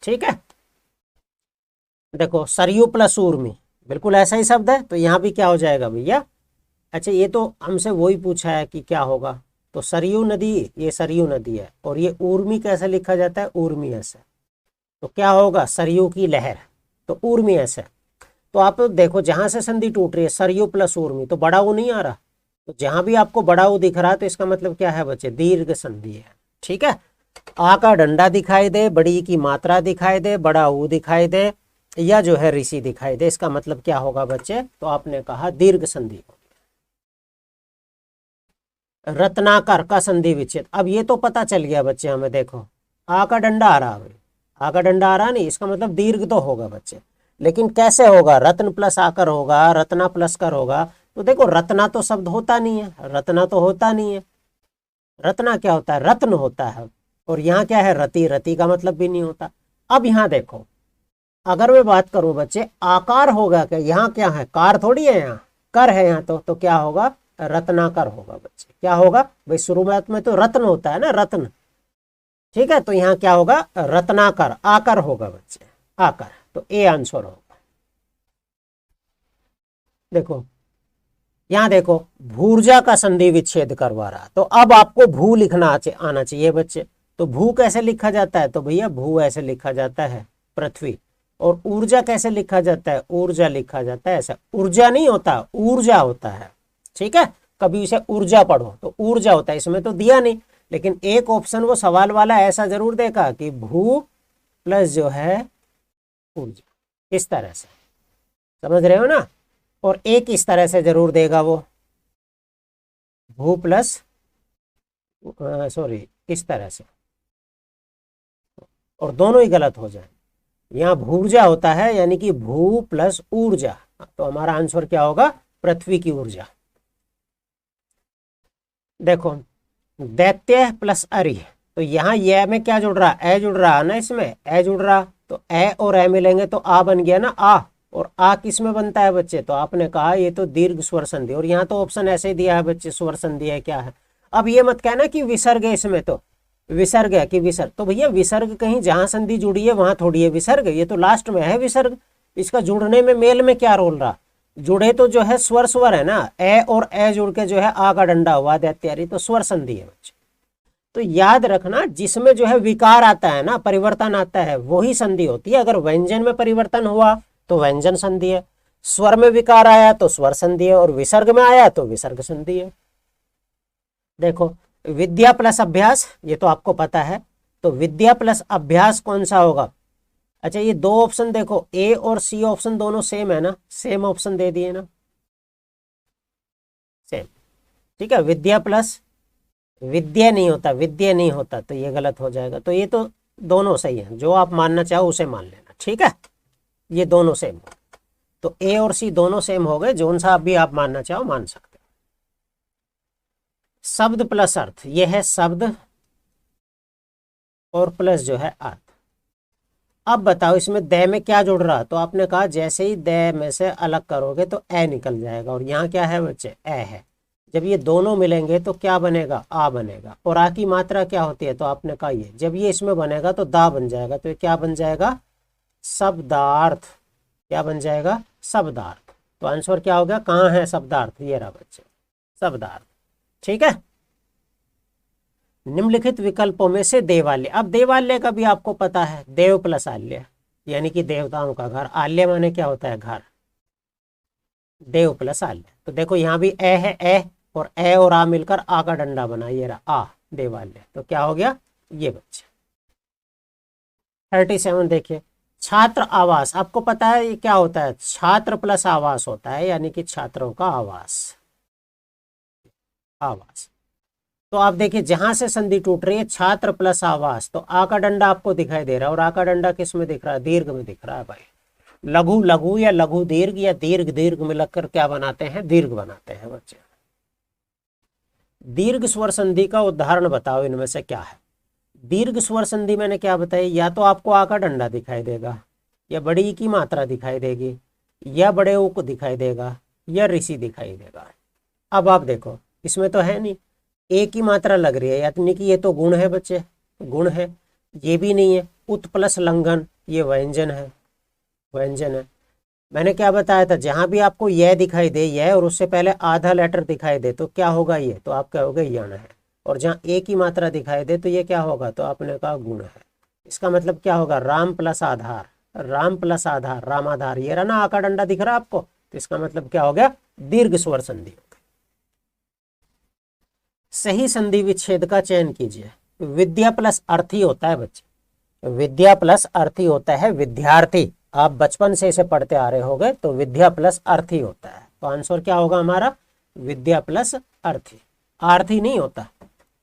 ठीक है। देखो सरयू प्लस ऊर्मी बिल्कुल ऐसा ही शब्द है, तो यहाँ भी क्या हो जाएगा भैया? अच्छा ये तो हमसे वही पूछा है कि क्या होगा। तो सरयू नदी, ये सरयू नदी है, और ये ऊर्मी कैसे लिखा जाता है? ऊर्मी ऐसे। तो क्या होगा? सरयू की लहर, तो ऊर्मी ऐसे। तो आप देखो जहां से संधि टूट रही है सरयू प्लस ऊर्मी, तो बड़ा ऊ नहीं आ रहा। तो जहां भी आपको बड़ा ऊ दिख रहा है तो इसका मतलब क्या है बच्चे? दीर्घ संधि है, ठीक है। आ का डंडा दिखाई दे, बड़ी की मात्रा दिखाई दे, बड़ा ऊ दिखाई दे, या जो है ऋषि दिखाई दे, इसका मतलब क्या होगा बच्चे? तो आपने कहा दीर्घ संधि। रत्नाकर का संधि विच्छेद, अब ये तो पता चल गया बच्चे हमें। देखो आ का डंडा आ रहा है, आ का डंडा आ रहा नहीं, इसका मतलब दीर्घ तो होगा बच्चे, लेकिन कैसे होगा? रत्न प्लस आकर होगा, रत्ना प्लस कर होगा। तो देखो रत्ना तो शब्द होता नहीं है, रत्ना तो होता नहीं है। रत्ना क्या होता है? रत्न होता है। और यहाँ क्या है? रति, रति का मतलब भी नहीं होता। अब यहाँ देखो अगर मैं बात करूं बच्चे आकार होगा क्या? यहाँ क्या है? कार थोड़ी है, यहाँ कर है यहाँ। तो क्या होगा? रत्नाकर होगा बच्चे। क्या होगा भाई? शुरुआत में तो रत्न होता है ना, रत्न, ठीक है। तो यहाँ क्या होगा? रत्नाकर, आकर होगा बच्चे, आकर। तो ए आंसर होगा। देखो यहाँ देखो भूर्जा का संधि विच्छेद करवा रहा, तो अब आपको भू लिखना आना चाहिए बच्चे। तो भू कैसे लिखा जाता है? तो भैया भू ऐसे लिखा जाता है, पृथ्वी। और ऊर्जा कैसे लिखा जाता है? ऊर्जा लिखा जाता है ऐसा। ऊर्जा नहीं होता, ऊर्जा होता है, ठीक है। कभी इसे ऊर्जा पढ़ो तो ऊर्जा होता है, इसमें तो दिया नहीं, लेकिन एक ऑप्शन वो सवाल वाला ऐसा जरूर देगा कि भू प्लस जो है ऊर्जा, इस तरह से, समझ रहे हो ना। और एक इस तरह से जरूर देगा वो, भू प्लस सॉरी इस तरह से, और दोनों ही गलत हो जाए। यहाँ भूर्जा होता है यानी कि भू प्लस ऊर्जा, तो हमारा आंसर क्या होगा? पृथ्वी की ऊर्जा। देखो दैत्य प्लस अरि, तो यहाँ ये में क्या जुड़ रहा? ए जुड़ रहा है ना, इसमें ए जुड़ रहा, तो ए और ए मिलेंगे तो आ बन गया ना, आ। और आ किस में बनता है बच्चे? तो आपने कहा ये तो दीर्घ स्वर संधि, और यहाँ तो ऑप्शन ऐसे ही दिया है बच्चे, स्वर संधि है क्या है। अब ये मत कहना कि विसर्ग है इसमें, तो विसर्ग है कि विसर्ग, तो भैया विसर्ग कहीं जहां संधि जुड़ी है वहां थोड़ी है विसर्ग, ये तो लास्ट में है विसर्ग। इसका जुड़ने में मेल में क्या रोल रहा? जुड़े तो जो है स्वर स्वर है ना, ए और ए जुड़ के जो है आ का डंडा हुआ दैत्यारी, तो स्वर संधि है बच्चे। तो याद रखना जिसमें जो है विकार आता है ना, परिवर्तन आता है, वही संधि होती है। अगर व्यंजन में परिवर्तन हुआ तो व्यंजन संधि है, स्वर में विकार आया तो स्वर संधि है, और विसर्ग में आया तो विसर्ग संधि है। देखो विद्या प्लस अभ्यास, ये तो आपको पता है, तो विद्या प्लस अभ्यास कौन सा होगा? अच्छा ये दो ऑप्शन देखो, ए और सी ऑप्शन दोनों सेम है ना, सेम ऑप्शन दे दिए ना, सेम, ठीक है। विद्या प्लस विद्या नहीं होता, विद्या नहीं होता, तो ये गलत हो जाएगा। तो ये तो दोनों सही है, जो आप मानना चाहो उसे मान लेना, ठीक है। ये दोनों सेम, तो ए और सी दोनों सेम हो गए, जोन सा भी आप मानना चाहो मान सकते हो। शब्द प्लस अर्थ, ये है शब्द और प्लस जो है अर्थ। अब बताओ इसमें दै में क्या जुड़ रहा? तो आपने कहा जैसे ही दै में से अलग करोगे तो ए निकल जाएगा, और यहाँ क्या है बच्चे? ए है। जब ये दोनों मिलेंगे तो क्या बनेगा? आ बनेगा। और आ की मात्रा क्या होती है? तो आपने कहा ये, जब ये इसमें बनेगा तो दा बन जाएगा, तो ये क्या बन जाएगा? शब्दार्थ। क्या बन जाएगा? शब्दार्थ। तो आंसर क्या हो गया, कहाँ है शब्दार्थ, ये रहा बच्चे शब्दार्थ। ठीक है, निम्नलिखित विकल्पों में से देवालय, अब देवालय का भी आपको पता है, देव प्लस आल्य यानी कि देवताओं का घर, आल्य माने क्या होता है घर, देव प्लस आल्य। तो देखो यहाँ भी ए है, ए और आ मिलकर आ का डंडा बना, ये रहा आ देवालय। तो क्या हो गया ये बच्चे। 37 देखिए, छात्र आवास, आपको पता है ये क्या होता है, छात्र प्लस आवास होता है, यानी कि छात्रों का आवास, आवास। तो आप देखिए जहां से संधि टूट रही है छात्र प्लस आवास, तो आ का डंडा आपको दिखाई दे रहा है, और आ का डंडा किस में दिख रहा है, दीर्घ में दिख रहा है भाई। लघु लघु या लघु दीर्घ या दीर्घ दीर्घ मिलकर क्या बनाते हैं, दीर्घ बनाते हैं बच्चे। दीर्घ स्वर संधि का उदाहरण बताओ, इनमें से क्या है। दीर्घ स्वर संधि मैंने क्या बताई, या तो आपको आ का डंडा दिखाई देगा, या बड़ी ई की मात्रा दिखाई देगी, या बड़े ऊ को दिखाई देगा, या ऋषि दिखाई देगा। अब आप देखो इसमें तो है नहीं, ए की मात्रा लग रही है, यानी कि ये तो गुण है बच्चे, गुण है। ये भी नहीं है, उत प्लस लंघन, ये व्यंजन है, व्यंजन है। मैंने क्या बताया था, जहां भी आपको यह दिखाई दे, यह और उससे पहले आधा लेटर दिखाई दे तो क्या होगा ये, तो आप कहोगे यण है। और जहां ए की मात्रा दिखाई दे तो ये क्या होगा, तो आपने कहा गुण है। इसका मतलब क्या होगा, राम प्लस आधार, राम प्लस आधार, रामाधार, ये रहा ना आ का डंडा दिख रहा है आपको, तो इसका मतलब क्या हो गया, दीर्घ स्वर संधि हो गई। सही संधि विच्छेद का चयन कीजिए। विद्या प्लस अर्थी होता है बच्चे, विद्या प्लस अर्थी होता है विद्यार्थी, आप बचपन से इसे पढ़ते आ रहे होंगे, तो विद्या प्लस अर्थी होता है। तो आंसर क्या होगा हमारा, विद्या प्लस अर्थी, आर्थी नहीं होता।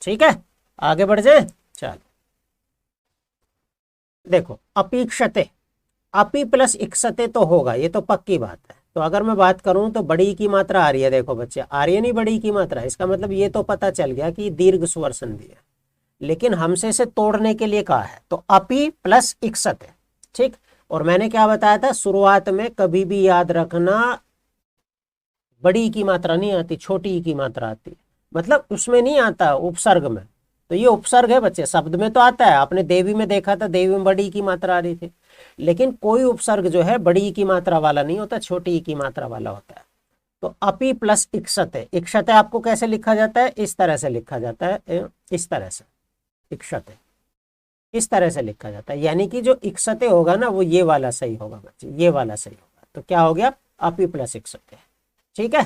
ठीक है, आगे बढ़ जाए, चलो देखो अपेक्षते, अपी प्लस इक्षते तो होगा, ये तो पक्की बात है। तो अगर मैं बात करूं तो बड़ी की मात्रा आ रही है, देखो बच्चे आ रही है नहीं बड़ी की मात्रा, इसका मतलब ये तो पता चल गया कि दीर्घ स्वर संधि है। लेकिन हमसे इसे तोड़ने के लिए कहा है, तो अपी प्लस इक्षते। ठीक, और मैंने क्या बताया था, शुरुआत में कभी भी याद रखना बड़ी की मात्रा नहीं आती, छोटी की मात्रा आती है, मतलब उसमें नहीं आता उपसर्ग में। तो ये उपसर्ग है बच्चे, शब्द में तो आता है, आपने देवी में देखा था, देवी में बड़ी की मात्रा आ रही थी, लेकिन कोई उपसर्ग जो है बड़ी की मात्रा वाला नहीं होता, छोटी की मात्रा वाला होता है। तो अपी प्लस इक्षते, इक्षते आपको कैसे लिखा जाता है, इस तरह से लिखा जाता है, इस तरह से, इक्षते इस तरह से लिखा जाता है, यानी कि जो इक्षते होगा ना वो ये वाला सही होगा बच्चे, ये वाला सही होगा। तो क्या हो गया, अपी प्लस इक्षते। ठीक है,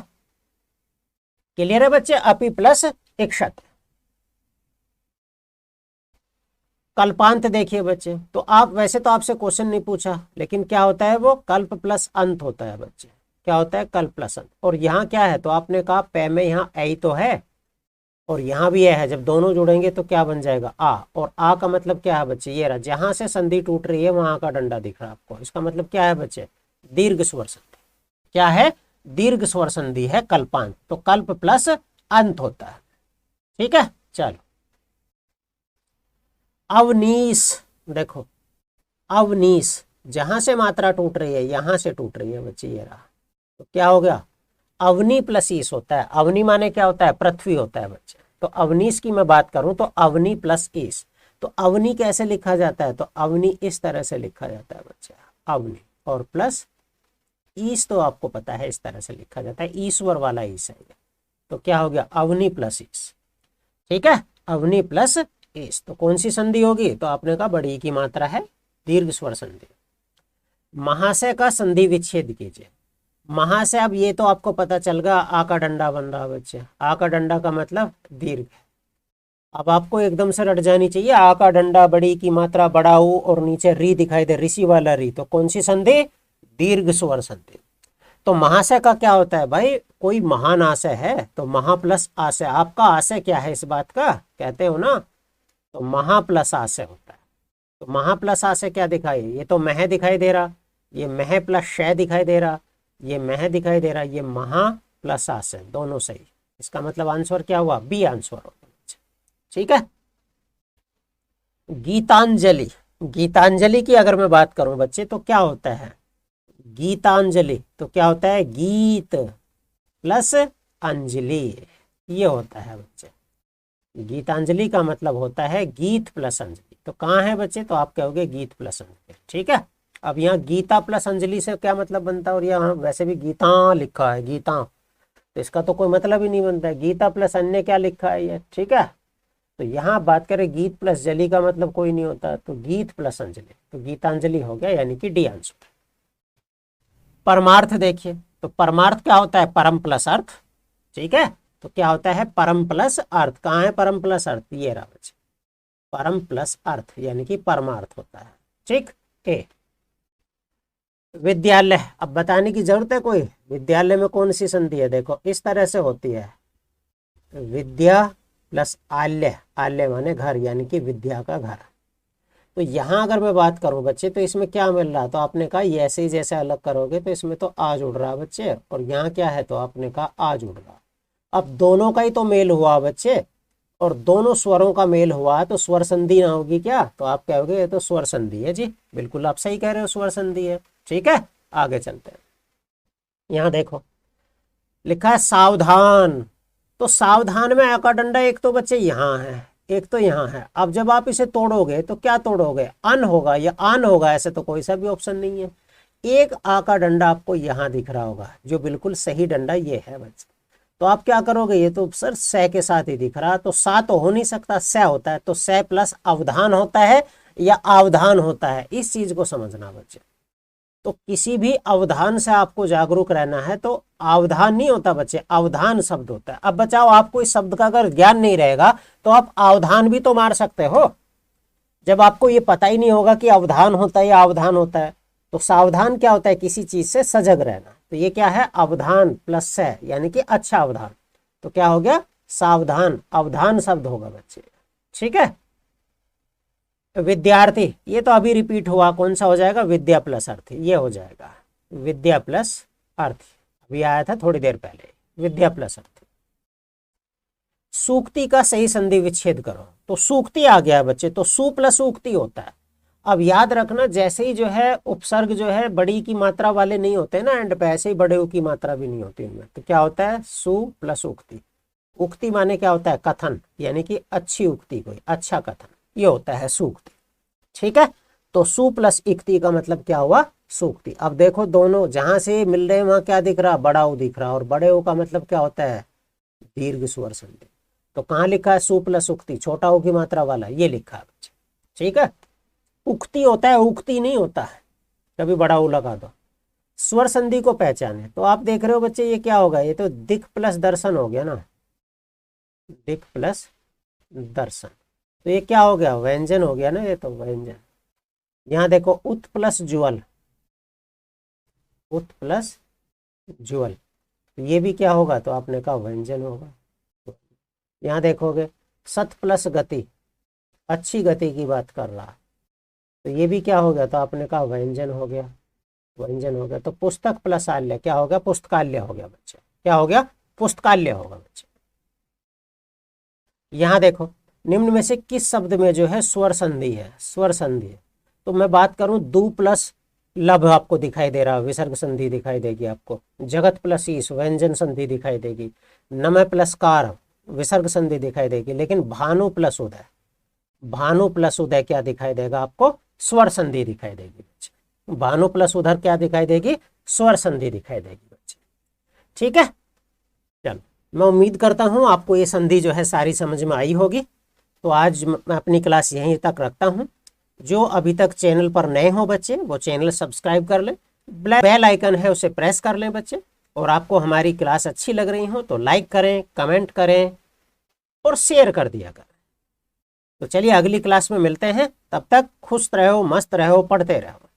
क्लियर है बच्चे, अपी प्लस इक्षते। कल्पांत देखिए बच्चे, तो आप वैसे तो आपसे क्वेश्चन नहीं पूछा, लेकिन क्या होता है वो कल्प प्लस अंत होता है बच्चे, क्या होता है कल्प प्लस अंत। और यहाँ क्या है, तो आपने कहा पै में यहाँ ऐ तो है और यहाँ भी है, जब दोनों जुड़ेंगे तो क्या बन जाएगा आ, और आ का मतलब क्या है बच्चे, ये रहा, जहां से संधि टूट रही है वहां का डंडा दिख रहा है आपको, इसका मतलब क्या है बच्चे, दीर्घ स्वर संधि। क्या है, दीर्घ स्वर संधि है कल्पांत, तो कल्प प्लस अंत होता है। ठीक है, चलो अवनीश, देखो अवनीश, जहां से मात्रा टूट रही है यहां से टूट रही है बच्चे, ये रहा, तो क्या हो गया, अवनी प्लस ईश होता है। अवनी माने क्या होता है, पृथ्वी होता है बच्चे। तो अवनीश की मैं बात करूं तो अवनी प्लस ईश, तो अवनी कैसे लिखा जाता है, तो अवनी इस तरह से लिखा जाता है बच्चे, अवनी और प्लस ईश, तो आपको पता है इस तरह से लिखा जाता है, ईश्वर वाला ईश है। तो क्या हो गया, अवनी प्लस ईश। ठीक है, अवनी प्लस ईश, तो कौन सी संधि होगी, तो आपने कहा बड़ी की मात्रा है, दीर्घ स्वर संधि। महाशय का संधि विच्छेद कीजिए। महाशय, अब ये तो आपको पता चल गया, आ का डंडा बन रहा बच्चे, आ का डंडा का मतलब दीर्घ है। अब आपको एकदम से रट जानी चाहिए, आ का डंडा बड़ी की मात्रा बड़ा ऊ और नीचे री दिखाई दे, ऋषि वाला री, तो कौन सी संधि, दीर्घ स्वर संधि। तो महाशय का क्या होता है भाई, कोई महान आशय है तो महा प्लस आशय, आपका आशय क्या है इस बात का, कहते हो ना, तो महा प्लस आशय होता है। तो महा प्लस आशय क्या दिखाई, ये तो मह दिखाई दे रहा, ये मह प्लस शय दिखाई दे रहा, ये मह दिखाई दे रहा, ये महा प्लस आशय, दोनों सही। इसका मतलब आंसर क्या हुआ, बी आंसर होगा। ठीक है, गीतांजलि, गीतांजलि की अगर मैं बात करूं बच्चे तो क्या होता है, गीतांजलि तो क्या होता है, गीत प्लस अंजलि, ये होता है बच्चे। गीतांजलि का मतलब होता है गीत प्लस अंजलि, तो कहाँ है बच्चे, तो आप कहोगे गीत प्लस अंजलि। ठीक है, अब यहाँ गीता प्लस अंजलि से क्या मतलब बनता है, और यहाँ वैसे भी गीता लिखा है, गीता, तो इसका तो कोई मतलब ही नहीं बनता है। गीता प्लस अन्य क्या लिखा है ये, ठीक है। तो यहाँ बात करें गीत प्लस जली का मतलब कोई नहीं होता, तो गीत प्लस अंजलि, तो गीतांजलि हो गया, यानी कि डी आंसर। परमार्थ देखिए, तो परमार्थ क्या होता है, परम प्लस अर्थ, ठीक है। तो क्या होता है, परम प्लस अर्थ, कहाँ है परम प्लस अर्थ, ये रहा बच्चे, परम प्लस अर्थ यानी कि परमार्थ होता है, ठीक। ए विद्यालय, अब बताने की जरूरत है कोई, विद्यालय में कौन सी संधि है, देखो इस तरह से होती है, विद्या प्लस आल्य, आल्य माने घर, यानी कि विद्या का घर। तो यहाँ अगर मैं बात करूं बच्चे, तो इसमें क्या मिल रहा, तो आपने कहा ये ऐसे ही जैसे अलग करोगे तो इसमें तो आ जुड़ रहा बच्चे, और यहाँ क्या है, तो आपने कहा आ जुड़ रहा। अब दोनों का ही तो मेल हुआ बच्चे, और दोनों स्वरों का मेल हुआ तो स्वर संधि ना होगी क्या, तो आप कहोगे ये तो स्वर संधि है जी, बिल्कुल आप सही कह रहे हो, स्वर संधि है, ठीक है। आगे चलते हैं, यहाँ देखो लिखा है सावधान, तो सावधान में अ का डंडा एक तो बच्चे यहाँ है, एक तो यहाँ है। अब जब आप इसे तोड़ोगे तो क्या तोड़ोगे, अन होगा या आन होगा, ऐसे तो कोई सा भी ऑप्शन नहीं है। एक आ का डंडा आपको यहाँ दिख रहा होगा, जो बिल्कुल सही डंडा ये है बच्चे। तो आप क्या करोगे, ये तो सर स के साथ ही दिख रहा, तो सा तो हो नहीं सकता, स होता है, तो स प्लस अवधान होता है या अवधान होता है, इस चीज को समझना बच्चे। तो किसी भी अवधान से आपको जागरूक रहना है, तो अवधान नहीं होता बच्चे, अवधान शब्द होता है। अब बचाओ, आपको इस शब्द का अगर ज्ञान नहीं रहेगा तो आप अवधान भी तो मार सकते हो, जब आपको ये पता ही नहीं होगा कि अवधान होता है या अवधान होता है। तो सावधान क्या होता है, किसी चीज से सजग रहना, तो ये क्या है, अवधान प्लस से, यानी कि अच्छा अवधान, तो क्या हो गया, सावधान, अवधान शब्द होगा बच्चे, ठीक है। विद्यार्थी, ये तो अभी रिपीट हुआ, कौन सा हो जाएगा, विद्या प्लस अर्थ, ये हो जाएगा विद्या प्लस अर्थ, अभी आया था थोड़ी देर पहले, विद्या प्लस अर्थ। सूक्ति का सही संधि विच्छेद करो, तो सूक्ति आ गया बच्चे, तो सु प्लस उक्ति होता है। अब याद रखना, जैसे ही जो है उपसर्ग जो है बड़ी की मात्रा वाले नहीं होते ना एंड पे, ऐसे ही बड़े की मात्रा भी नहीं होती उनमें, तो क्या होता है, सु प्लस उक्ति। उक्ति माने क्या होता है, कथन, यानी कि अच्छी उक्ति, कोई अच्छा कथन, ये होता है सूक्ति, ठीक है। तो सु प्लस इक्ति का मतलब क्या हुआ, सूक्ति। अब देखो दोनों जहां से मिल रहे हैं वहां क्या दिख रहा, बड़ा ऊ दिख रहा, और बड़े ऊ का मतलब क्या होता है, दीर्घ स्वर संधि। तो कहाँ लिखा है, सु प्लस उक्ति, छोटा ऊ की मात्रा वाला, ये लिखा है बच्चे, ठीक है। उक्ति होता है, उक्ति नहीं होता है, कभी बड़ा ऊ लगा दो। स्वर संधि को पहचाने, तो आप देख रहे हो बच्चे ये क्या होगा, ये तो दिक् प्लस दर्शन हो गया ना, दिक् प्लस दर्शन, तो ये क्या हो गया, व्यंजन हो गया ना, ये तो व्यंजन। यहाँ देखो उत प्लस ज्वल, उत प्लस ज्वल, तो ये भी क्या होगा, तो आपने कहा व्यंजन होगा। यहाँ देखोगे सत प्लस गति, अच्छी गति की बात कर रहा, तो ये भी क्या हो गया, तो आपने कहा व्यंजन हो गया, व्यंजन हो गया। तो पुस्तक प्लस आल्य क्या हो गया, पुस्तकाल्य हो गया बच्चे, क्या हो गया, पुस्तकाल्य होगा बच्चे। यहाँ देखो निम्न में से किस शब्द में जो है स्वर संधि है, स्वर संधि है, तो मैं बात करूं दु प्लस लभ आपको दिखाई दे रहा है, विसर्ग संधि दिखाई देगी आपको, जगत प्लस ईश व्यंजन संधि दिखाई देगी, नमः प्लस कार विसर्ग संधि दिखाई देगी, लेकिन भानु प्लस उदय, भानु प्लस उदय क्या दिखाई देगा आपको, स्वर संधि दिखाई देगी बच्चे। भानु प्लस उधर क्या दिखाई देगी, स्वर संधि दिखाई देगी बच्चे, ठीक है। चलो मैं उम्मीद करता हूं आपको ये संधि जो है सारी समझ में आई होगी। तो आज मैं अपनी क्लास यहीं तक रखता हूं। जो अभी तक चैनल पर नए हो बच्चे, वो चैनल सब्सक्राइब कर लें, बेल आइकन है उसे प्रेस कर लें बच्चे, और आपको हमारी क्लास अच्छी लग रही हो तो लाइक करें, कमेंट करें और शेयर कर दिया करें। तो चलिए अगली क्लास में मिलते हैं, तब तक खुश रहो, मस्त रहो, पढ़ते रहो।